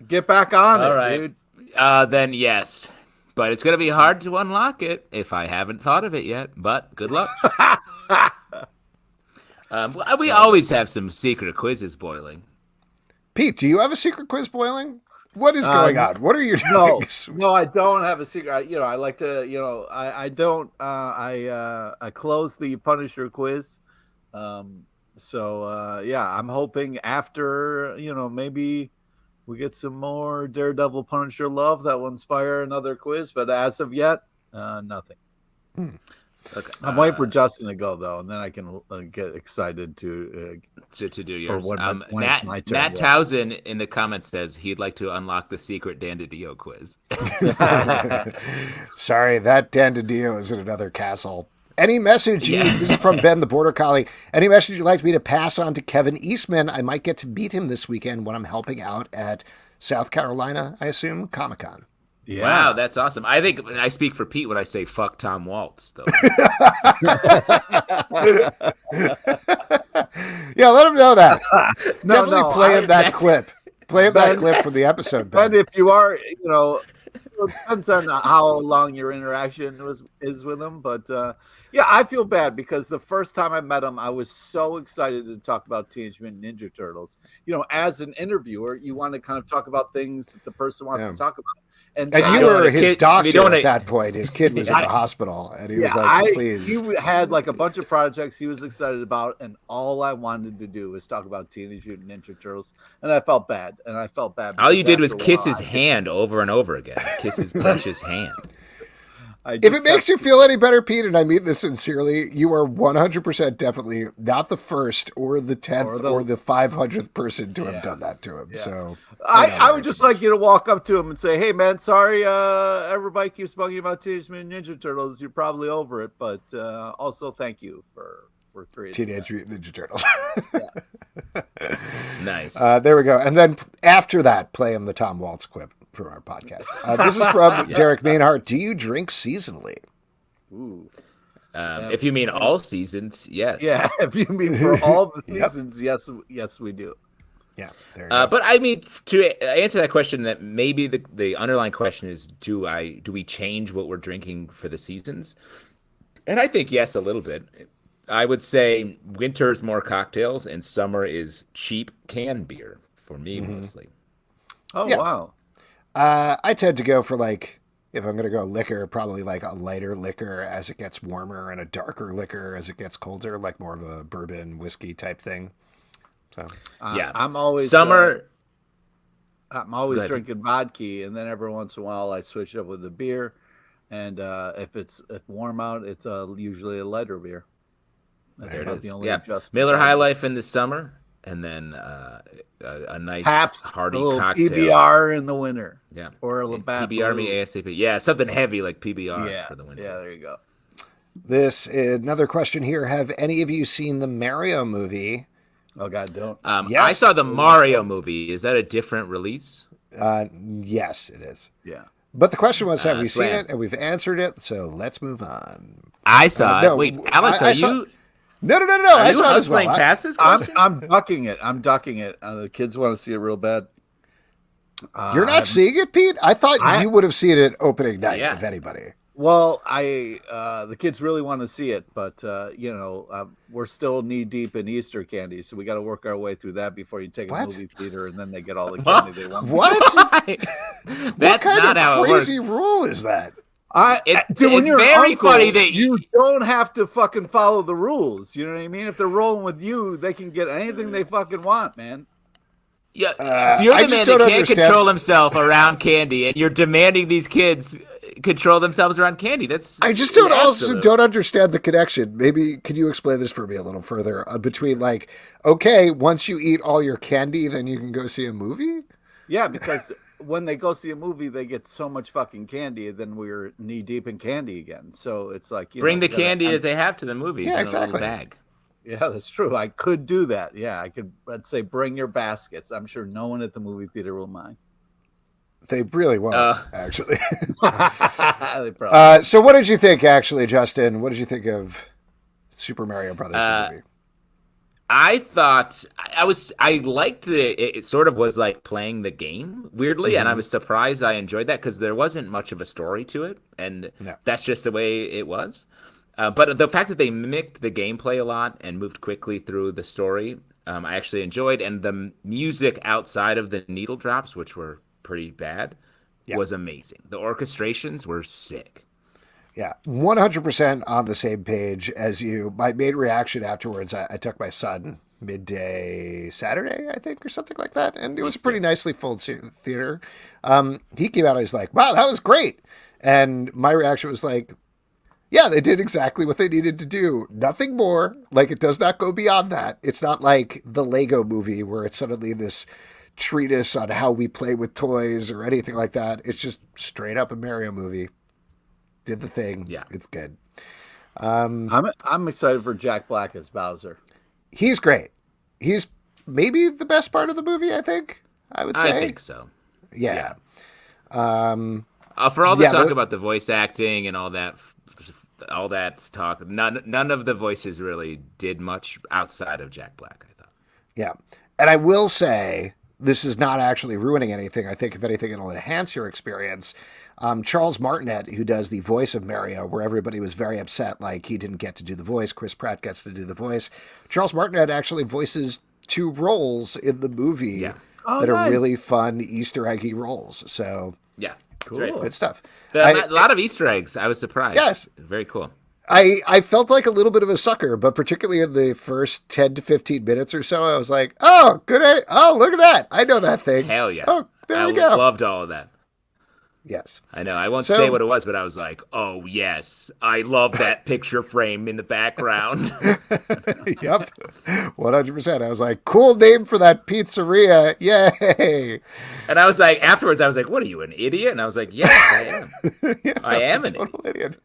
Get back on All it, right. dude. Then yes. But it's going to be hard to unlock it if I haven't thought of it yet. But good luck. We always have some secret quizzes boiling. Pete, do you have a secret quiz boiling? What is going on? What are you doing? No, I don't have a secret. I like to, I don't. I closed the Punisher quiz. I'm hoping after, maybe we get some more Daredevil Punisher love that will inspire another quiz. But as of yet, nothing. Okay. I'm waiting for Justin to go though, and then I can get excited to do yours. When Matt, it's my turn, Matt Towson in the comments says he'd like to unlock the secret Dan DiDio quiz. Sorry, that Dan DiDio is in another castle. Any message? This is from Ben, the Border Collie. Any message you'd like me to pass on to Kevin Eastman? I might get to meet him this weekend when I'm helping out at South Carolina, I assume, Comic-Con. Yeah. Wow, that's awesome. I think I speak for Pete when I say fuck Tom Waltz, though. Yeah, let him know that. Definitely play him that clip. Play him that clip from the episode, Ben. But if you are, it depends on how long your interaction is with him. But I feel bad because the first time I met him, I was so excited to talk about Teenage Mutant Ninja Turtles. As an interviewer, you want to kind of talk about things that the person wants to talk about. And you were his doctor at that point. His kid was in the hospital, and he was like, please. He had like a bunch of projects he was excited about, and all I wanted to do was talk about Teenage Mutant Ninja Turtles, and I felt bad. All you did was kiss his hand over and over again. Kiss his precious hand. If it makes you feel any better, Pete, and I mean this sincerely, you are 100% definitely not the first or the 10th or the 500th person to have done that to him. Yeah. So I would just like you to walk up to him and say, hey, man, sorry, everybody keeps bugging about Teenage Mutant Ninja Turtles. You're probably over it, but also thank you for creating Teenage Mutant Ninja Turtles. Nice. There we go. And then after that, play him the Tom Waltz quip for our podcast. This is from Derek Mainhart. Do you drink seasonally? Ooh. If you mean all seasons, yes. Yeah, if you mean for all the seasons, yes, we do. Yeah. There you go. But I mean, to answer that question, that maybe the underlying question is, do we change what we're drinking for the seasons? And I think yes, a little bit. I would say winter is more cocktails, and summer is cheap canned beer for me mostly. Oh wow. I tend to go for if I'm going to go liquor, probably like a lighter liquor as it gets warmer and a darker liquor as it gets colder, like more of a bourbon whiskey type thing. So I'm always summer. I'm always drinking vodka, and then every once in a while I switch up with a beer. And if warm out, it's usually a lighter beer. That's about the only adjustment. Miller High Life in the summer, and then a nice Pabst, hearty a cocktail. PBR in the winter. Yeah. Or a Labatt PBR Blue. me ASAP. Yeah, something heavy like PBR for the winter. Yeah, there you go. Another question here. Have any of you seen the Mario movie? Oh, God, don't. Yes. I saw the Mario movie. Is that a different release? Yes, it is. Yeah. But the question was, have we seen it? And we've answered it, so let's move on. I saw it. Wait, Alex, are you... No. I saw it as well. Past this question? I'm ducking it. The kids want to see it real bad. You're not seeing it, Pete? I thought you would have seen it opening night, if anybody. Well, the kids really want to see it, but we're still knee deep in Easter candy, so we got to work our way through that before you take a movie theater, and then they get all the candy they want. What? That's not how it works. Crazy rule is that? It's very funny that you don't have to fucking follow the rules. You know what I mean? If they're rolling with you, they can get anything they fucking want, man. Yeah, if you're the man that can't control himself around candy, and you're demanding these kids control themselves around candy, I just don't understand the connection. Maybe can you explain this for me a little further between once you eat all your candy, then you can go see a movie? Yeah, because when they go see a movie, they get so much fucking candy, then we're knee deep in candy again. So it's like bring the candy that they have to the movies in a little bag. Yeah, that's true. I could do that. Yeah, I could. Let's say bring your baskets. I'm sure no one at the movie theater will mind. They really won't, actually. They probably so what did you think, actually, Justin? What did you think of Super Mario Brothers movie? I thought I liked it sort of was like playing the game weirdly, and I was surprised I enjoyed that because there wasn't much of a story to it, and that's just the way it was. But the fact that they mimicked the gameplay a lot and moved quickly through the story, I actually enjoyed, and the music outside of the needle drops, which were pretty bad, was amazing. The orchestrations were sick. Yeah, 100% on the same page as you. My main reaction afterwards, I took my son midday Saturday, I think, or something like that, and it was a pretty nicely full theater. He came out and he's like, wow, that was great. And my reaction was like, yeah, they did exactly what they needed to do. Nothing more. Like, it does not go beyond that. It's not like the Lego movie where it's suddenly this treatise on how we play with toys or anything like that. It's just straight up a Mario movie. Did the thing. Yeah, it's good. I'm excited for Jack Black as Bowser. He's great. He's maybe the best part of the movie, I think. I would say. I think so. Yeah. For all the talk about the voice acting and all that talk, none of the voices really did much outside of Jack Black, I thought. Yeah. And I will say, this is not actually ruining anything. I think, if anything, it'll enhance your experience. Charles Martinet, who does the voice of Mario, where everybody was very upset, like he didn't get to do the voice. Chris Pratt gets to do the voice. Charles Martinet actually voices 2 roles in the movie that are really fun Easter eggy roles. So cool. Good stuff. A lot of Easter eggs. I was surprised. Yes. Very cool. I felt like a little bit of a sucker, but particularly in the first 10 to 15 minutes or so, I was like, oh, good. Oh, look at that. I know that thing. Hell yeah. Oh, there we go. I loved all of that. Yes. I know. I won't say what it was, but I was like, oh, yes. I love that picture frame in the background. Yep. 100%. I was like, cool name for that pizzeria. Yay. And I was like, afterwards, I was like, what are you, an idiot? And I was like, yes, I am. I am an idiot.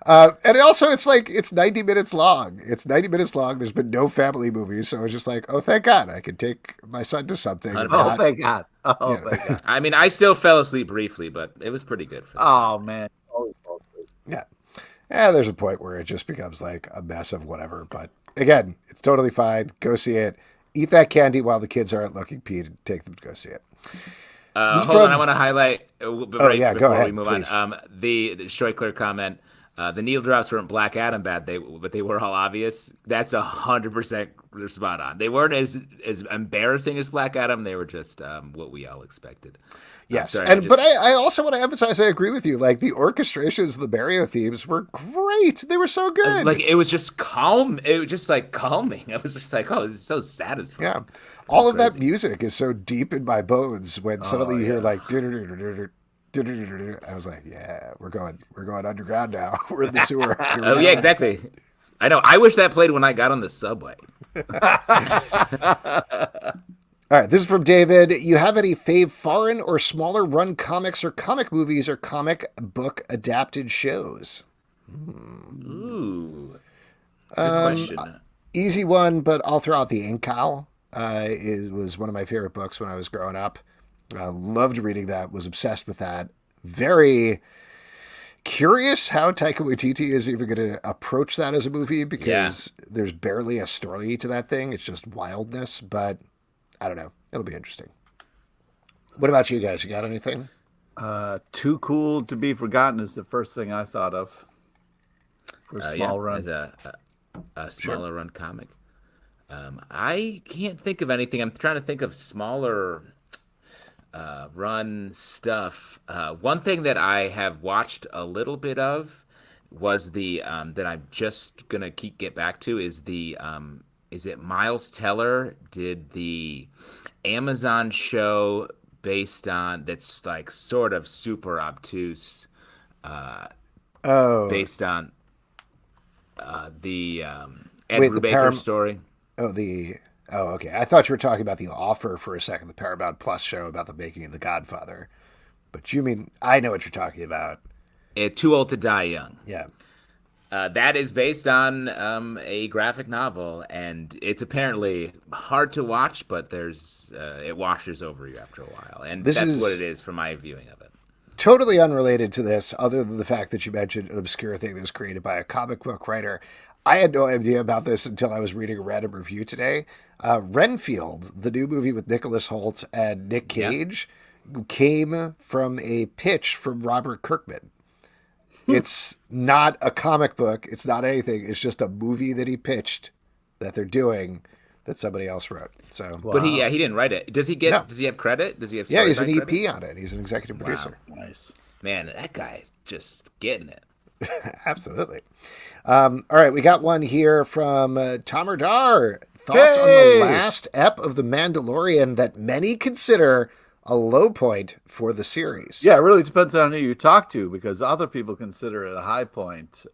And also, it's 90 minutes long. It's 90 minutes long. There's been no family movies. So I was just like, oh, thank God. I can take my son to something. Thank God. Thank God. I mean, I still fell asleep briefly, but it was pretty good. Oh, man. Yeah. Yeah, there's a point where it just becomes like a mess of whatever. But again, it's totally fine. Go see it. Eat that candy while the kids aren't looking, Pete, and take them to go see it. Hold on, I want to highlight before we move please. on. The Schweikler comment. The needle drops weren't Black Adam bad, but they were all obvious. That's 100% spot on. They weren't as embarrassing as Black Adam. They were just what we all expected. Yes, but I also want to emphasize I agree with you. Like the orchestrations of the Mario themes were great. They were so good. Like it was just calm. It was just like calming. I was just like, oh, this is so satisfying. Yeah, all of that music is so deep in my bones when suddenly you hear like. I was like, yeah, we're going underground now. We're in the sewer. Oh yeah, exactly. I know. I wish that played when I got on the subway. All right, this is from David. You have any fave foreign or smaller run comics or comic movies or comic book adapted shows? Ooh, good question. Easy one, but I'll throw out The Ink Owl. Was one of my favorite books when I was growing up. Loved reading that, was obsessed with that. Very curious how Taika Waititi is even going to approach that as a movie because there's barely a story to that thing. It's just wildness, but I don't know. It'll be interesting. What about you guys? You got anything? Too Cool to Be Forgotten is the first thing I thought of for a small run. As a smaller run comic. I can't think of anything. I'm trying to think of smaller run stuff. One thing that I have watched a little bit of was the that I'm just gonna get back to is the is it Miles Teller did the Amazon show based on that's like sort of super obtuse based on the Ed Brubaker story. Okay. I thought you were talking about The Offer for a second, the Paramount Plus show about the making of The Godfather. But you mean, I know what you're talking about. Too Old to Die Young. Yeah. That is based on a graphic novel, and it's apparently hard to watch, but there's it washes over you after a while. And that's what it is for my viewing of it. Totally unrelated to this, other than the fact that you mentioned an obscure thing that was created by a comic book writer. I had no idea about this until I was reading a random review today. Renfield, the new movie with Nicholas Hoult and Nick Cage, came from a pitch from Robert Kirkman. It's not a comic book. It's not anything. It's just a movie that he pitched that they're doing that somebody else wrote. So, But he didn't write it. Does he get? No. Does he have credit? Does he have? Yeah, he's an EP on it. He's an executive producer. Nice, man. That guy just getting it. Absolutely. All right, we got one here from Tomer Dar. Thoughts on the last ep of The Mandalorian that many consider a low point for the series? Yeah, it really depends on who you talk to, because other people consider it a high point.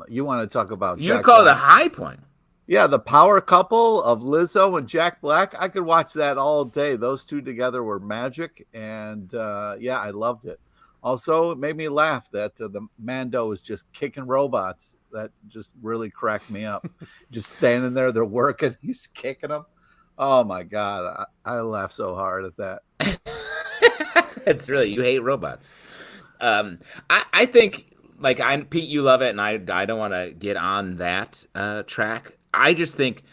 You want to talk about you call it a high point? Yeah, the power couple of Lizzo and Jack Black. I could watch that all day. Those two together were magic, and yeah, I loved it. Also, it made me laugh that the Mando is just kicking robots. That just really cracked me up. Just standing there, they're working, he's kicking them. Oh my God, I laughed so hard at that. It's really, you hate robots. I think, like, Pete, you love it, and I don't want to get on that track. I just think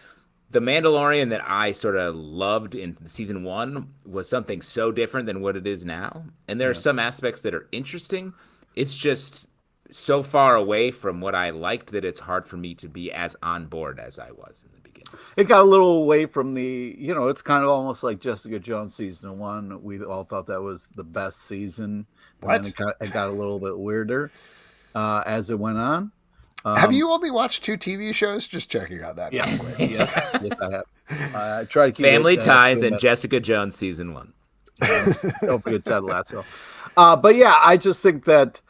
The Mandalorian that I sort of loved in season 1 was something so different than what it is now. And there are some aspects that are interesting. It's just so far away from what I liked that it's hard for me to be as on board as I was in the beginning. It got a little away from the, it's kind of almost like Jessica Jones season 1. We all thought that was the best season. And then it got a little bit weirder as it went on. Have you only watched 2 TV shows? Just checking on that. Yeah, yes, I have. I try to keep Family Ties and Jessica Jones season 1. Don't forget Ted Lasso. But yeah, I just think that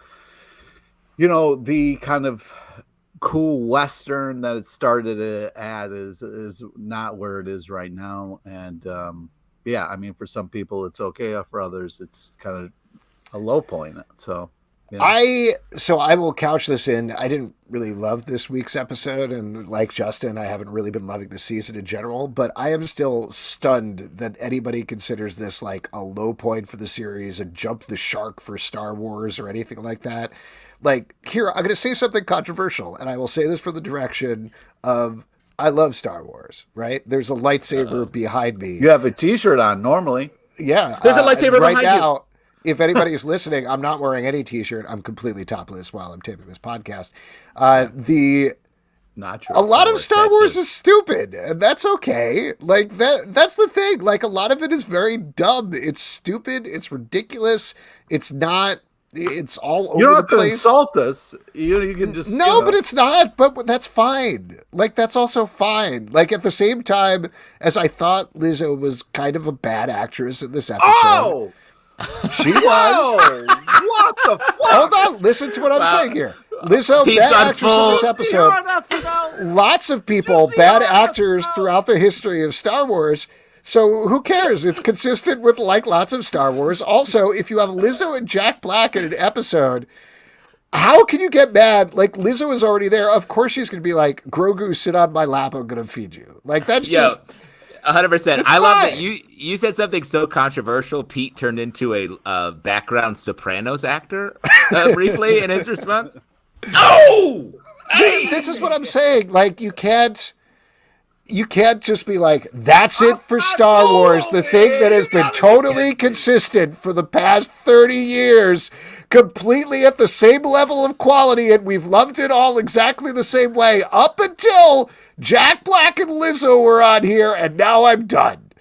the kind of cool Western that it started at is not where it is right now. And yeah, I mean, for some people it's okay. For others, it's kind of a low point. So. Yeah. I will couch this in. I didn't really love this week's episode, and like Justin, I haven't really been loving the season in general, but I am still stunned that anybody considers this like a low point for the series and jump the shark for Star Wars or anything like that. Like, here, I'm going to say something controversial, and I will say this from the direction of I love Star Wars, right? There's a lightsaber behind me. You have a t-shirt on normally. Yeah. There's a lightsaber right behind now, you. If anybody's listening, I'm not wearing any t-shirt. I'm completely topless while I'm taping this podcast. Not true. A lot of Star Wars is stupid, and that's okay. Like that's the thing. Like, a lot of it is very dumb. It's stupid. It's ridiculous. It's not. It's all over the place. You don't have to insult us. You can just but it's not. But that's fine. Like, that's also fine. Like, at the same time as I thought Lizzo was kind of a bad actress in this episode. Oh. She was. What the fuck? Hold on. Listen to what I'm saying here. Lizzo, bad actress in this episode. Lots of people, bad actors throughout the history of Star Wars. So who cares? It's consistent with like lots of Star Wars. Also, if you have Lizzo and Jack Black in an episode, how can you get mad? Like, Lizzo is already there. Of course she's going to be like, Grogu, sit on my lap. I'm going to feed you. Like, that's just... 100%. I love that you said something so controversial. Pete turned into a background Sopranos actor briefly in his response. No! This is what I'm saying. Like, you can't... you can't just be like, that's it for Star Wars, the thing that has been totally consistent for the past 30 years, completely at the same level of quality, and we've loved it all exactly the same way up until Jack Black and Lizzo were on here, and now I'm done.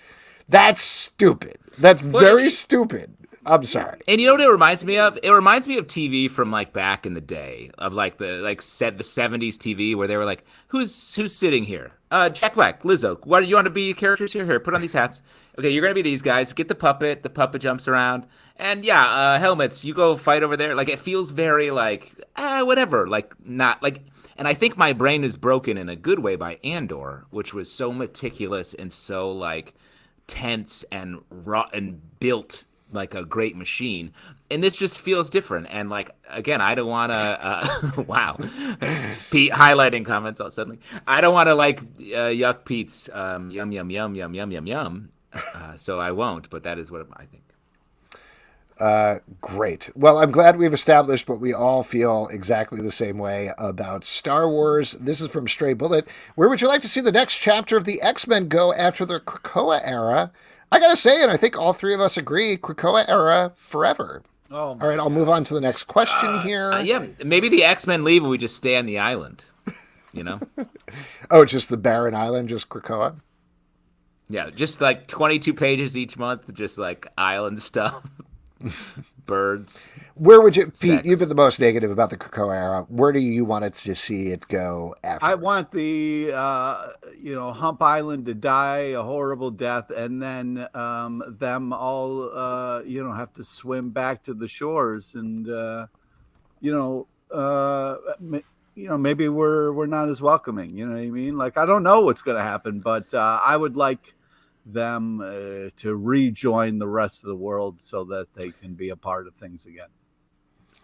That's stupid. That's very stupid. I'm sorry. And you know what it reminds me of? It reminds me of TV from like back in the day, of like the 70s TV where they were like, who's sitting here? Jack Black, Lizzo. What, you want to be characters here? Here, put on these hats. Okay, you're gonna be these guys. Get the puppet. The puppet jumps around, and yeah, helmets. You go fight over there. Like it feels very like whatever. Like not like. And I think my brain is broken in a good way by Andor, which was so meticulous and so like tense and raw and built like a great machine, and this just feels different. And like again, I don't want to wow, Pete highlighting comments all suddenly. I don't want to like yuck Pete's yum yum yum yum yum yum yum, so I won't. But that is what I think. Great. Well, I'm glad we've established what we all feel exactly the same way about Star Wars. This is from Stray Bullet. Where would you like to see the next chapter of the X-Men go after the Krakoa era? I gotta say, and I think all three of us agree, Krakoa era forever. Oh, all right, I'll move on to the next question here. Yeah, maybe the X-Men leave and we just stay on the island, you know? Oh, it's just the barren island, just Krakoa? Yeah, just like 22 pages each month, just like island stuff. Birds. Where would you, Pete, you've been the most negative about the Krakoa era. Where do you want it to see it go after? I want the, Hump Island to die a horrible death, and then them all, have to swim back to the shores, and, maybe we're not as welcoming. You know what I mean? Like, I don't know what's going to happen, but I would like them to rejoin the rest of the world so that they can be a part of things again.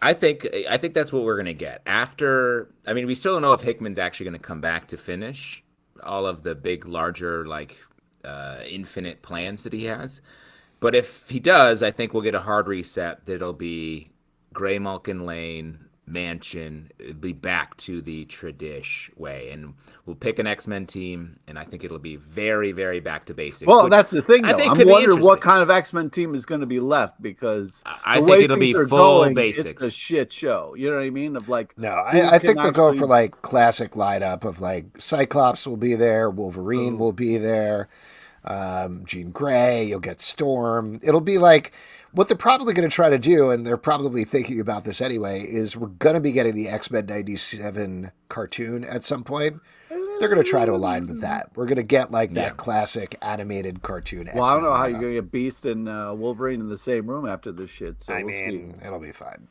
I think that's what we're going to get after. I mean, we still don't know if Hickman's actually going to come back to finish all of the big, larger, like infinite plans that he has. But if he does, I think we'll get a hard reset. That'll be Gray Malkin Lane mansion. It'll be back to the tradish way, and we'll pick an X-Men team, and I think it'll be very, very back to basics. Well, that's the thing, though. I'm wondering what kind of X-Men team is going to be left, because I think it'll be full basics. It's a shit show. You know what I mean? Of like, no, I think they'll go for like classic lineup of like Cyclops will be there, Wolverine will be there, Jean Grey. You'll get Storm. It'll be like. What they're probably going to try to do, and they're probably thinking about this anyway, is we're going to be getting the X-Men 97 cartoon at some point. They're going to try to align with that. We're going to get like that classic animated cartoon. Well, I don't know how you're going to get Beast and Wolverine in the same room after this shit. So it'll be fine.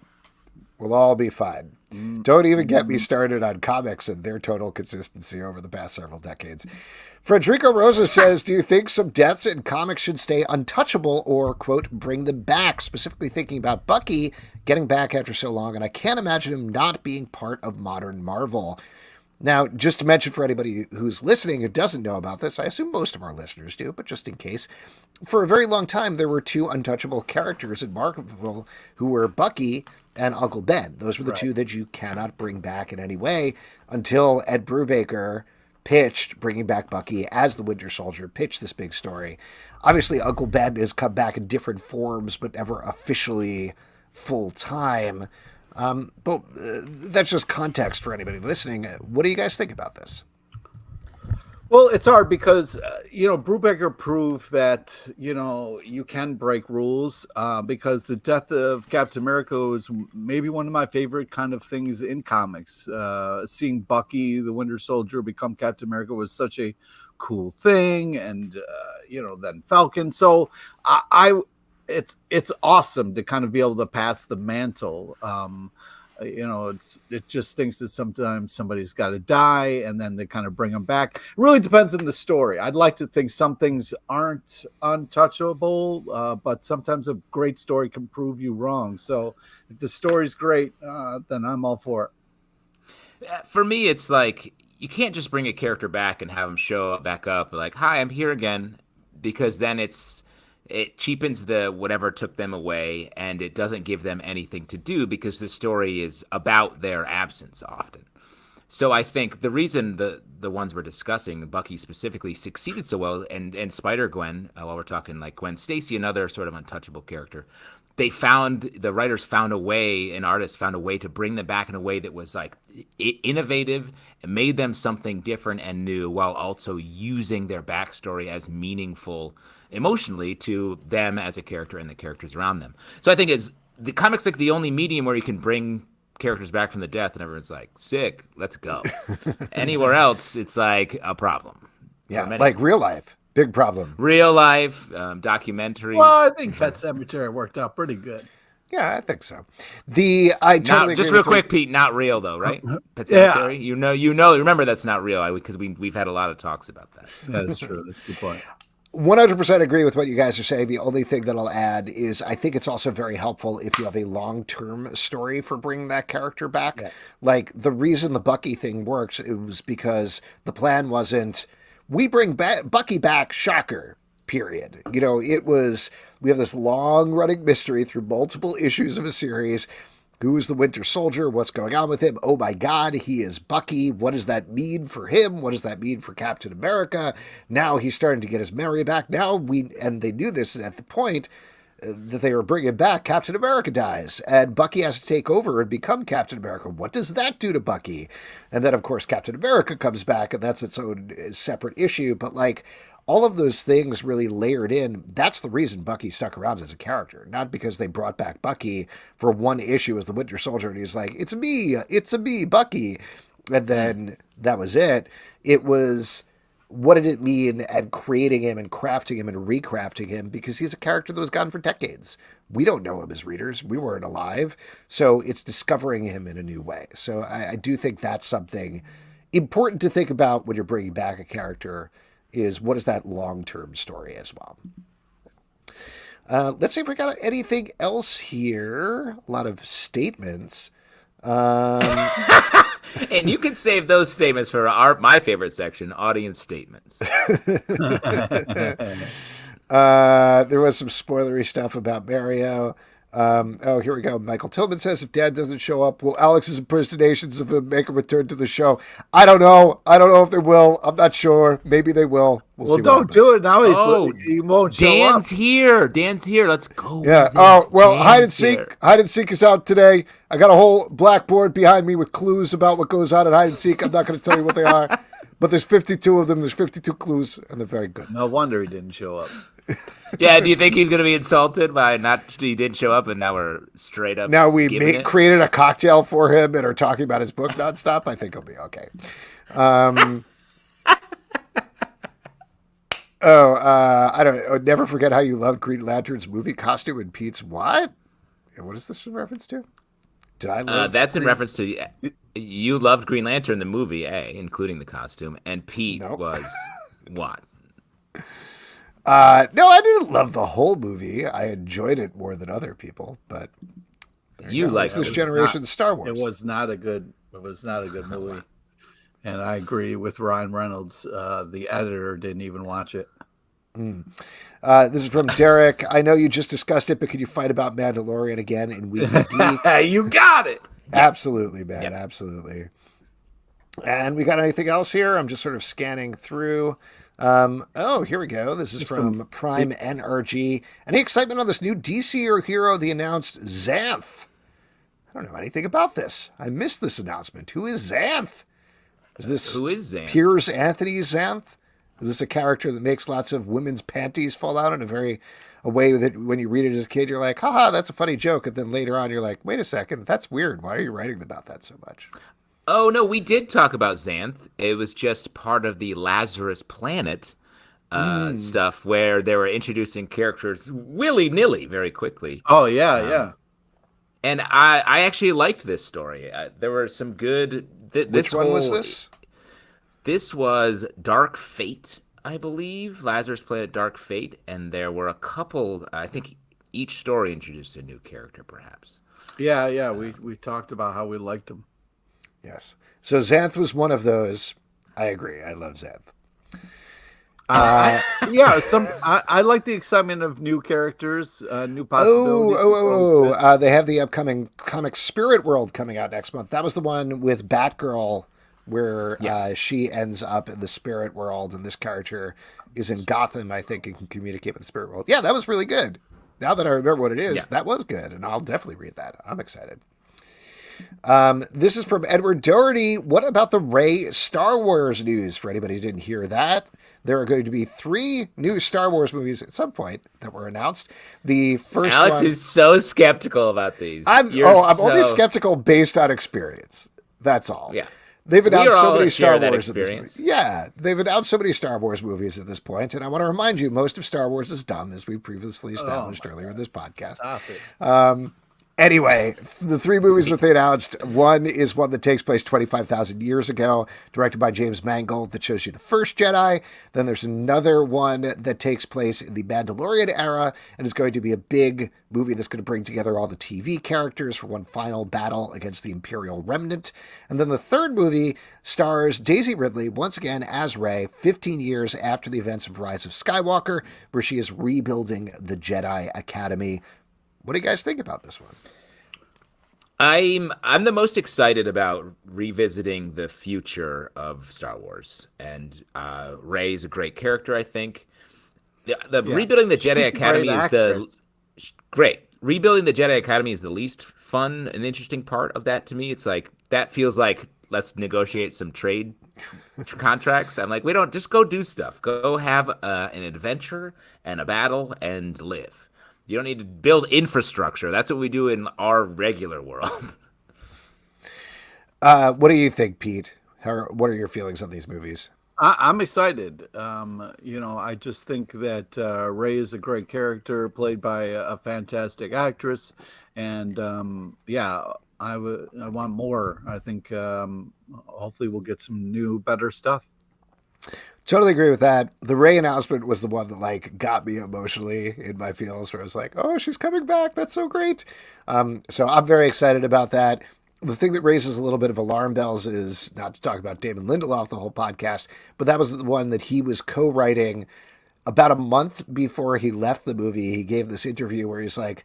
We'll all be fine. Don't even get me started on comics and their total consistency over the past several decades. Frederico Rosa says, do you think some deaths in comics should stay untouchable or, quote, bring them back? Specifically thinking about Bucky getting back after so long, and I can't imagine him not being part of modern Marvel. Now, just to mention for anybody who's listening who doesn't know about this, I assume most of our listeners do, but just in case, for a very long time, there were two untouchable characters in Marvel who were Bucky and Uncle Ben. Those were the two that you cannot bring back in any way until Ed Brubaker pitched bringing back Bucky as the Winter Soldier, pitched this big story. Obviously, Uncle Ben has come back in different forms, but never officially full-time. But that's just context for anybody listening. What do you guys think about this? Well, it's hard because, Brubaker proved that, you can break rules because the death of Captain America was maybe one of my favorite kind of things in comics. Seeing Bucky, the Winter Soldier, become Captain America was such a cool thing. And, then Falcon. So it's awesome to kind of be able to pass the mantle. It just thinks that sometimes somebody's got to die and then they kind of bring them back. It really depends on the story. I'd like to think some things aren't untouchable, but sometimes a great story can prove you wrong. So if the story's great, then I'm all for it. For me, it's like you can't just bring a character back and have him show back up like, hi, I'm here again, because then it cheapens the whatever took them away, and it doesn't give them anything to do because the story is about their absence often. So I think the reason the ones we're discussing, Bucky specifically, succeeded so well, and Spider-Gwen, while we're talking like Gwen Stacy, another sort of untouchable character, the writers found a way, and artists found a way to bring them back in a way that was like innovative, and made them something different and new, while also using their backstory as meaningful emotionally to them as a character and the characters around them. So I think the comics like the only medium where you can bring characters back from the death and everyone's like, sick, let's go. Anywhere else, it's like a problem. Yeah, like real life. Big problem. Real life, documentary. Well, I think Pet Sematary worked out pretty good. Yeah, I think so. I totally just real quick, Pete. Not real though, right? Pet Sematary. Yeah. Remember that's not real because we've had a lot of talks about that. That's true. That's a good point. 100% agree with what you guys are saying. The only thing that I'll add is I think it's also very helpful if you have a long-term story for bringing that character back. Yeah. Like the reason the Bucky thing works, it was because the plan wasn't we bring Bucky back, shocker, period. It was we have this long-running mystery through multiple issues of a series. Who is the Winter Soldier? What's going on with him? Oh my God, he is Bucky. What does that mean for him? What does that mean for Captain America? Now he's starting to get his memory back. And they knew this at the point that they were bringing back, Captain America dies, and Bucky has to take over and become Captain America. What does that do to Bucky? And then, of course, Captain America comes back, and that's its own separate issue. But all of those things really layered in. That's the reason Bucky stuck around as a character, not because they brought back Bucky for one issue as the Winter Soldier, and he's like, it's a me, Bucky. And then that was it. It was, what did it mean, and creating him and crafting him and recrafting him, because he's a character that was gone for decades. We don't know him as readers. We weren't alive. So it's discovering him in a new way. So I do think that's something important to think about when you're bringing back a character, is what is that long-term story as well. Let's see if we got anything else here. A lot of statements. And you can save those statements for my favorite section, audience statements. There was some spoilery stuff about Mario. Here we go. Michael Tillman says, if Dad doesn't show up, will Alex's impersonations of him make a return to the show? I don't know. I don't know if they will. I'm not sure. Maybe they will. We'll see don't do it now. He won't show Dan's up. here. Dan's here. Let's go. Yeah. Hide and seek. Hide and seek is out today. I got a whole blackboard behind me with clues about what goes on at hide and seek. I'm not going to tell you what they are, but there's 52 of them. There's 52 clues, and they're very good. No wonder he didn't show up. Yeah, do you think he's going to be insulted by he didn't show up and now we're straight up? Now we created a cocktail for him and are talking about his book nonstop. I think he'll be okay. I don't know. Never forget how you loved Green Lantern's movie costume and Pete's what? What is this in reference to? Did I love that's in reference to you loved Green Lantern the movie, including the costume, and Pete was what? No, I didn't love the whole movie. I enjoyed it more than other people, but you like this generation's Star Wars. It was not a good movie, and I agree with Ryan Reynolds. The editor didn't even watch it. This is from Derek. I know you just discussed it, but could you fight about Mandalorian again in Weekly Geek? You got it. Absolutely, man. Yep. Absolutely. And we got anything else here? I'm just sort of scanning through. Here we go. This is from Prime NRG. Any excitement on this new DC hero, the announced Xanth? I don't know anything about this. I missed this announcement. Who is Xanth? Who is Xanth? Piers Anthony Xanth? Is this a character that makes lots of women's panties fall out in a way that when you read it as a kid, you're like, haha, that's a funny joke. And then later on, you're like, wait a second, that's weird. Why are you writing about that so much? Oh, no, we did talk about Xanth. It was just part of the Lazarus Planet stuff where they were introducing characters willy-nilly very quickly. Oh, yeah. And I actually liked this story. There were some good... Which one was this? This was Dark Fate, I believe. Lazarus Planet Dark Fate. And there were a couple... I think each story introduced a new character, perhaps. Yeah. We talked about how we liked them. Yes. So Xanth was one of those. I agree. I love Xanth. I like the excitement of new characters, new possibilities. They have the upcoming comic Spirit World coming out next month. That was the one with Batgirl where she ends up in the spirit world, and this character is in Gotham, I think, and can communicate with the spirit world. Yeah, that was really good. Now that I remember what it is, that was good, and I'll definitely read that. I'm excited. This is from Edward Doherty. What about the Rey Star Wars news? For anybody who didn't hear that, there are going to be 3 new Star Wars movies at some point that were announced. The first Alex is so skeptical about these. I'm only skeptical based on experience. That's all. Yeah. They've announced so many Star that Wars experience. they've announced so many Star Wars movies at this point, and I want to remind you, most of Star Wars is dumb, as we previously established earlier in this podcast. Stop it. Anyway, the 3 movies that they announced, one is one that takes place 25,000 years ago, directed by James Mangold, that shows you the first Jedi. Then there's another one that takes place in the Mandalorian era and is going to be a big movie that's going to bring together all the TV characters for one final battle against the Imperial Remnant. And then the third movie stars Daisy Ridley, once again as Rey, 15 years after the events of Rise of Skywalker, where she is rebuilding the Jedi Academy. What do you guys think about this one? I'm the most excited about revisiting the future of Star Wars, and Rey is a great character. I think rebuilding the Jedi Academy is great. Rebuilding the Jedi Academy is the least fun and interesting part of that to me. It's like that feels like let's negotiate some trade contracts. I'm like, we don't just go do stuff. Go have an adventure and a battle and live. You don't need to build infrastructure. That's what we do in our regular world. What do you think, Pete? What are your feelings on these movies? I'm excited. I just think that Rey is a great character played by a fantastic actress. And I want more. I think hopefully we'll get some new, better stuff. Totally agree with that. The Rey announcement was the one that got me emotionally in my feels, where I was like, oh, she's coming back. That's so great. So I'm very excited about that. The thing that raises a little bit of alarm bells is, not to talk about Damon Lindelof the whole podcast, but that was the one that he was co-writing about a month before he left the movie. He gave this interview where he's like,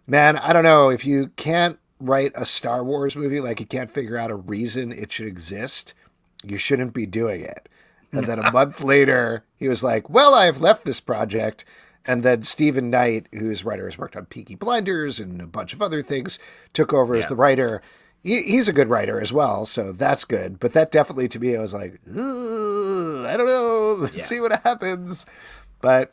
man, I don't know, if you can't write a Star Wars movie, you can't figure out a reason it should exist, you shouldn't be doing it. And then a month later, he was like, well, I've left this project. And then Stephen Knight, whose writer has worked on Peaky Blinders and a bunch of other things, took over as the writer. He's a good writer as well, so that's good. But that definitely, to me, I was like, I don't know. Let's see what happens. But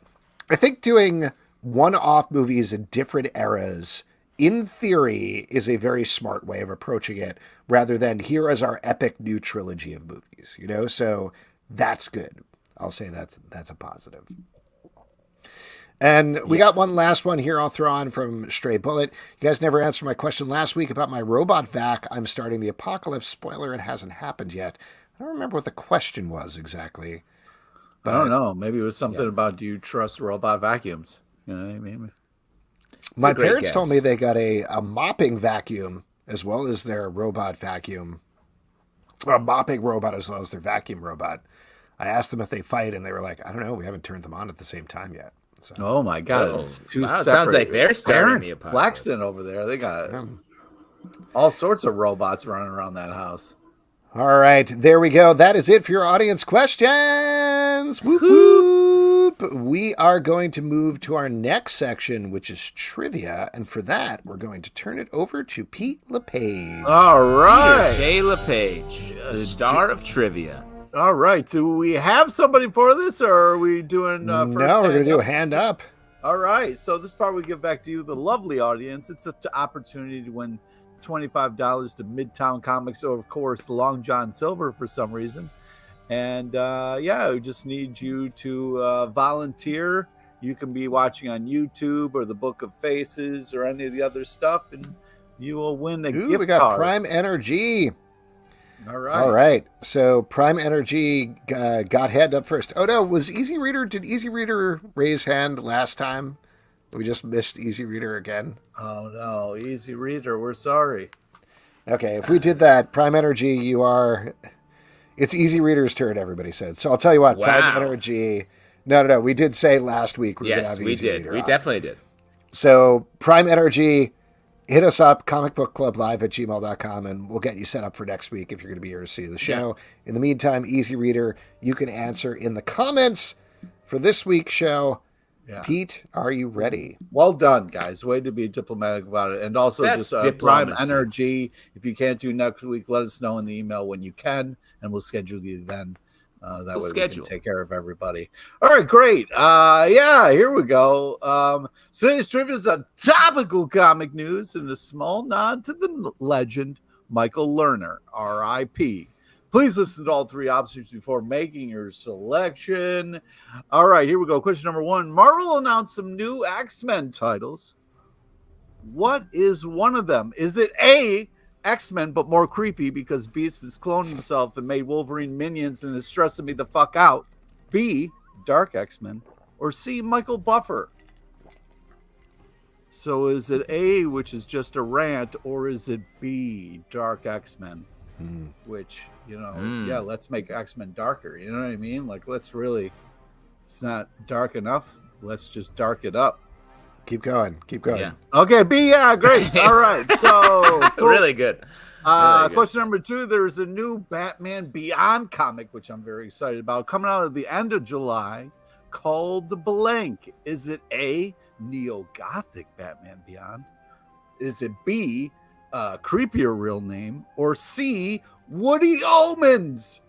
I think doing one-off movies in different eras, in theory, is a very smart way of approaching it, rather than here is our epic new trilogy of movies, So that's good. I'll say that's a positive. And we got one last one here I'll throw on from Stray Bullet. You guys never answered my question last week about my robot vac. I'm starting the apocalypse. Spoiler, it hasn't happened yet. I don't remember what the question was exactly. But I don't know. Maybe it was something about, do you trust robot vacuums? You know what I mean? My parents told me they got a mopping vacuum as well as their robot vacuum. Or a mopping robot as well as their vacuum robot. I asked them if they fight, and they were like, I don't know, we haven't turned them on at the same time yet. So. Oh, my God. It's two separate. Sounds like they're starting the apocalypse. Blackston over there. They got all sorts of robots running around that house. All right, there we go. That is it for your audience questions. Whoop, whoop. We are going to move to our next section, which is trivia. And for that, we're going to turn it over to Pete LePage. All right. Peter J. LePage, the star of trivia. All right. Do we have somebody for this, or are we doing first? No, we're going to do a hand up. All right. So this part we give back to you, the lovely audience. It's an opportunity to win $25 to Midtown Comics, or of course Long John Silver for some reason. And we just need you to volunteer. You can be watching on YouTube or the Book of Faces or any of the other stuff, and you will win a gift we got card. Prime Energy. All right. So Prime Energy got hand up first. Oh no, did Easy Reader raise hand last time? We just missed Easy Reader again. Oh no, Easy Reader, we're sorry. Okay, if we did that, Prime Energy, it's Easy Reader's turn, everybody said. So I'll tell you what, wow. Prime Energy. No, we did say last week Yes, we did. We definitely did. So Prime Energy, hit us up, comicbookclublive@gmail.com, and we'll get you set up for next week if you're going to be here to see the show. In the meantime, Easy Reader, you can answer in the comments for this week's show. Yeah. Pete, are you ready? Well done, guys. Way to be diplomatic about it. And also That's just prime energy. If you can't do next week, let us know in the email when you can, and we'll schedule you then. That way we can take care of everybody. All right, great. Here we go. So today's trivia is a topical comic news and a small nod to the legend Michael Lerner, R.I.P. Please listen to all three options before making your selection. All right, here we go. Question number 1. Marvel announced some new X-Men titles. What is one of them? Is it A, X-Men, but more creepy because Beast has cloned himself and made Wolverine minions and is stressing me the fuck out? B, Dark X-Men, or C, Michael Buffer? So is it A, which is just a rant, or is it B, Dark X-Men? Which, let's make X-Men darker. You know what I mean? Like, it's not dark enough. Let's just dark it up. Keep going. Yeah. Okay, B, great. All right. So cool. Really good. Question number 2, there's a new Batman Beyond comic, which I'm very excited about, coming out at the end of July, called Blank. Is it A, Neo-Gothic Batman Beyond? Is it B, creepier real name, or C, Woody Omens?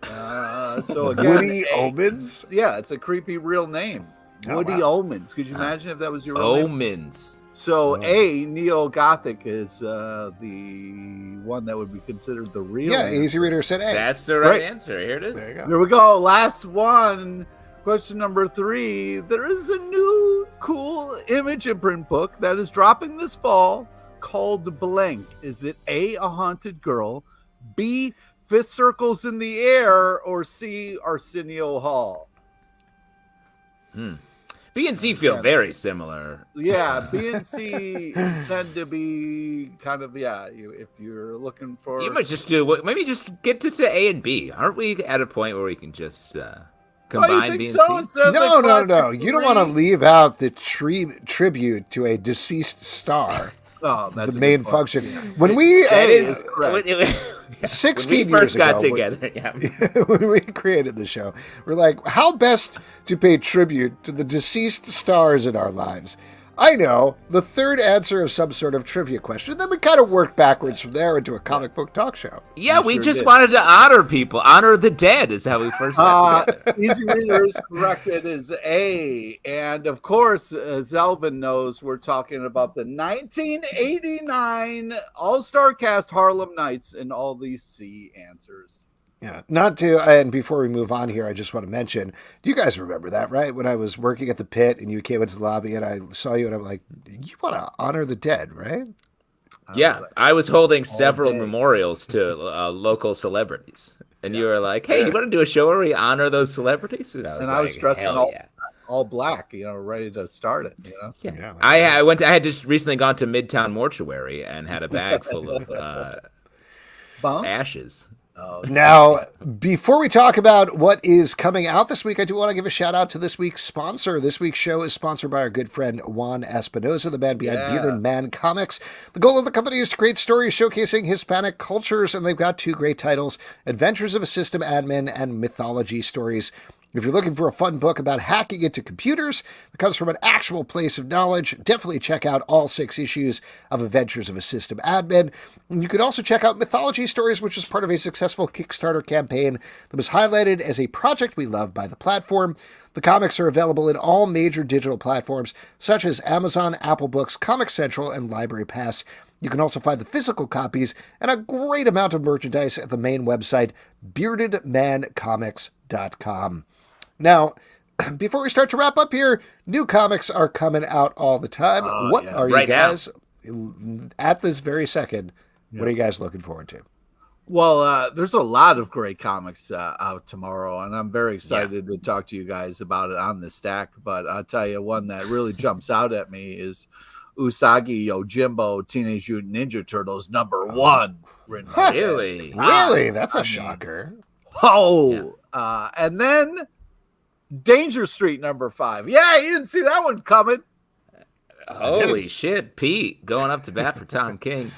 So again, Woody Omens? Yeah, it's a creepy real name. Woody Omens. Could you imagine if that was your real name? Omens. So A, Neo-Gothic is the one that would be considered the real name. Easy Reader said A. That's the right answer. Here it is. There you go. Here we go. Last one. Question number 3. There is a new cool image imprint book that is dropping this fall called Blank. Is it A, a haunted girl, B, fist circles in the air, or C, Arsenio Hall? B and C feel very similar. Yeah, B and C tend to be kind of, if you're looking for... You might just maybe just get to A and B. Aren't we at a point where we can just combine B and C? No. You don't want to leave out the tribute to a deceased star. Oh, that's the main function. When we 16 years ago, together, when we created the show, we're like, how best to pay tribute to the deceased stars in our lives? I know, the third answer of some sort of trivia question. Then we kind of worked backwards from there into a comic book talk show. Yeah, we just wanted to honor people. Honor the dead is how we first got together. Easy Reader is correct. It is A. And of course, as Elvin knows, we're talking about the 1989 All-Star Cast Harlem Nights and all these C answers. Yeah, and before we move on here, I just want to mention, do you guys remember that, right? When I was working at the pit and you came into the lobby and I saw you and I'm like, you want to honor the dead, right? Yeah, I was holding several memorials to local celebrities. And you were like, hey, you want to do a show where we honor those celebrities? And I was dressed in all black, ready to start it. Yeah. I had just recently gone to Midtown Mortuary and had a bag full of ashes. Now, before we talk about what is coming out this week, I do want to give a shout out to this week's sponsor. This week's show is sponsored by our good friend Juan Espinosa, the man behind Bearded Man Comics. The goal of the company is to create stories showcasing Hispanic cultures, and they've got 2 great titles, Adventures of a System Admin and Mythology Stories. If you're looking for a fun book about hacking into computers that comes from an actual place of knowledge, definitely check out all 6 issues of Adventures of a System Admin. And you could also check out Mythology Stories, which is part of a successful Kickstarter campaign that was highlighted as a project we love by the platform. The comics are available in all major digital platforms, such as Amazon, Apple Books, Comic Central, and Library Pass. You can also find the physical copies and a great amount of merchandise at the main website, beardedmancomics.com. Now, before we start to wrap up here, new comics are coming out all the time. What are you guys, at this very second, what are you guys looking forward to? Well, there's a lot of great comics out tomorrow, and I'm very excited to talk to you guys about it on the stack. But I'll tell you, one that really jumps out at me is Usagi Yojimbo Teenage Mutant Ninja Turtles #1. Really? Really? That's a shocker. And then Danger Street #5. Yeah, you didn't see that one coming. Holy shit, Pete going up to bat for Tom King.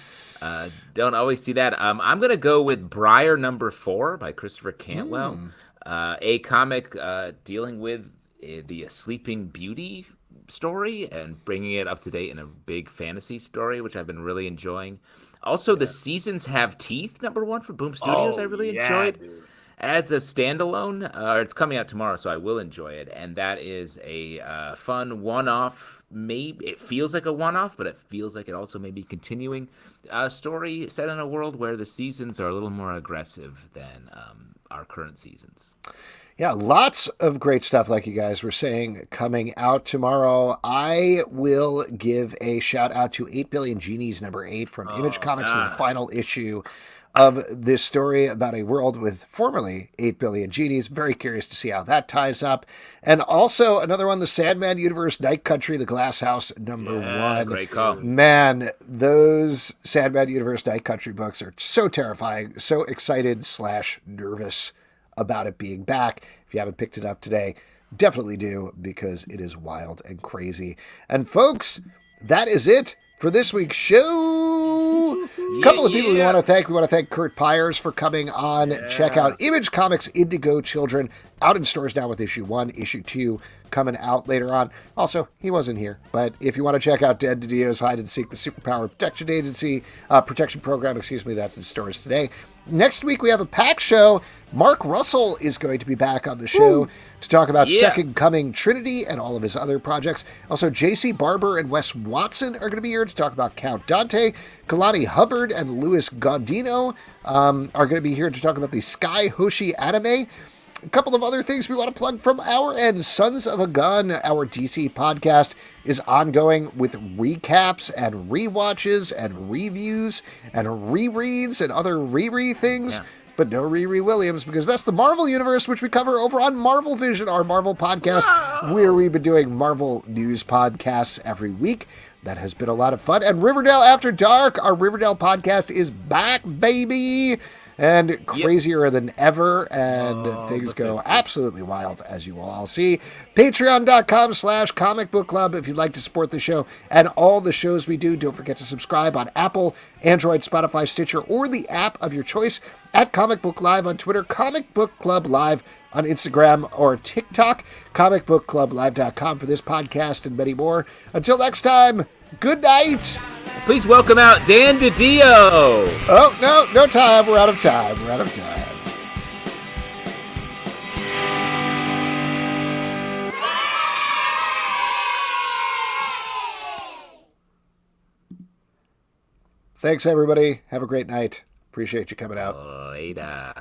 Don't always see that. I'm gonna go with Briar #4 by Christopher Cantwell, a comic dealing with the Sleeping Beauty story and bringing it up to date in a big fantasy story, which I've been really enjoying. Also, The Seasons Have Teeth #1 for Boom Studios. I really enjoyed. Dude. As a standalone, it's coming out tomorrow, so I will enjoy it. And that is a fun one-off. Maybe it feels like a one-off, but it feels like it also may be continuing story set in a world where the seasons are a little more aggressive than our current seasons. Yeah, lots of great stuff, like you guys were saying, coming out tomorrow. I will give a shout out to 8 Billion Genies #8 from Image Comics, the final issue of this story about a world with formerly 8 billion genies. Very curious to see how that ties up. And also another one, the Sandman Universe, Night Country, the Glass House #1. Great call. Man, those Sandman Universe Night Country books are so terrifying, so excited / nervous about it being back. If you haven't picked it up today, definitely do, because it is wild and crazy. And folks, that is it for this week's show. A couple of people we want to thank. We want to thank Curt Pires for coming on. Check out Image Comics Indigo Children, out in stores now with issue 1, issue 2 coming out later on. Also, he wasn't here, but if you want to check out Dead to Dio's Hide and Seek, the Superpower Protection Program, that's in stores today. Next week, we have a packed show. Mark Russell is going to be back on the show to talk about Second Coming Trinity and all of his other projects. Also, J.C. Barber and Wes Watson are going to be here to talk about Count Dante. Kalani Hubbard and Louis Gaudino are going to be here to talk about the Sky Hoshi anime. A couple of other things we want to plug from our end. Sons of a Gun, our DC podcast, is ongoing with recaps and rewatches and reviews and rereads and other things. But no Riri Williams, because that's the Marvel Universe, which we cover over on Marvel Vision, our Marvel podcast, where we've been doing Marvel news podcasts every week. That has been a lot of fun. And Riverdale After Dark, our Riverdale podcast, is back, baby! And crazier than ever, and things go absolutely wild, as you will all see. Patreon.com/Comic Book Club if you'd like to support the show and all the shows we do. Don't forget to subscribe on Apple, Android, Spotify, Stitcher, or the app of your choice. At Comic Book Live on Twitter, Comic Book Club Live on Instagram or TikTok, comicbookclublive.com for this podcast and many more. Until next time, good night. Please welcome out Dan DiDio. Oh, no time. We're out of time. Thanks, everybody. Have a great night. Appreciate you coming out. Later.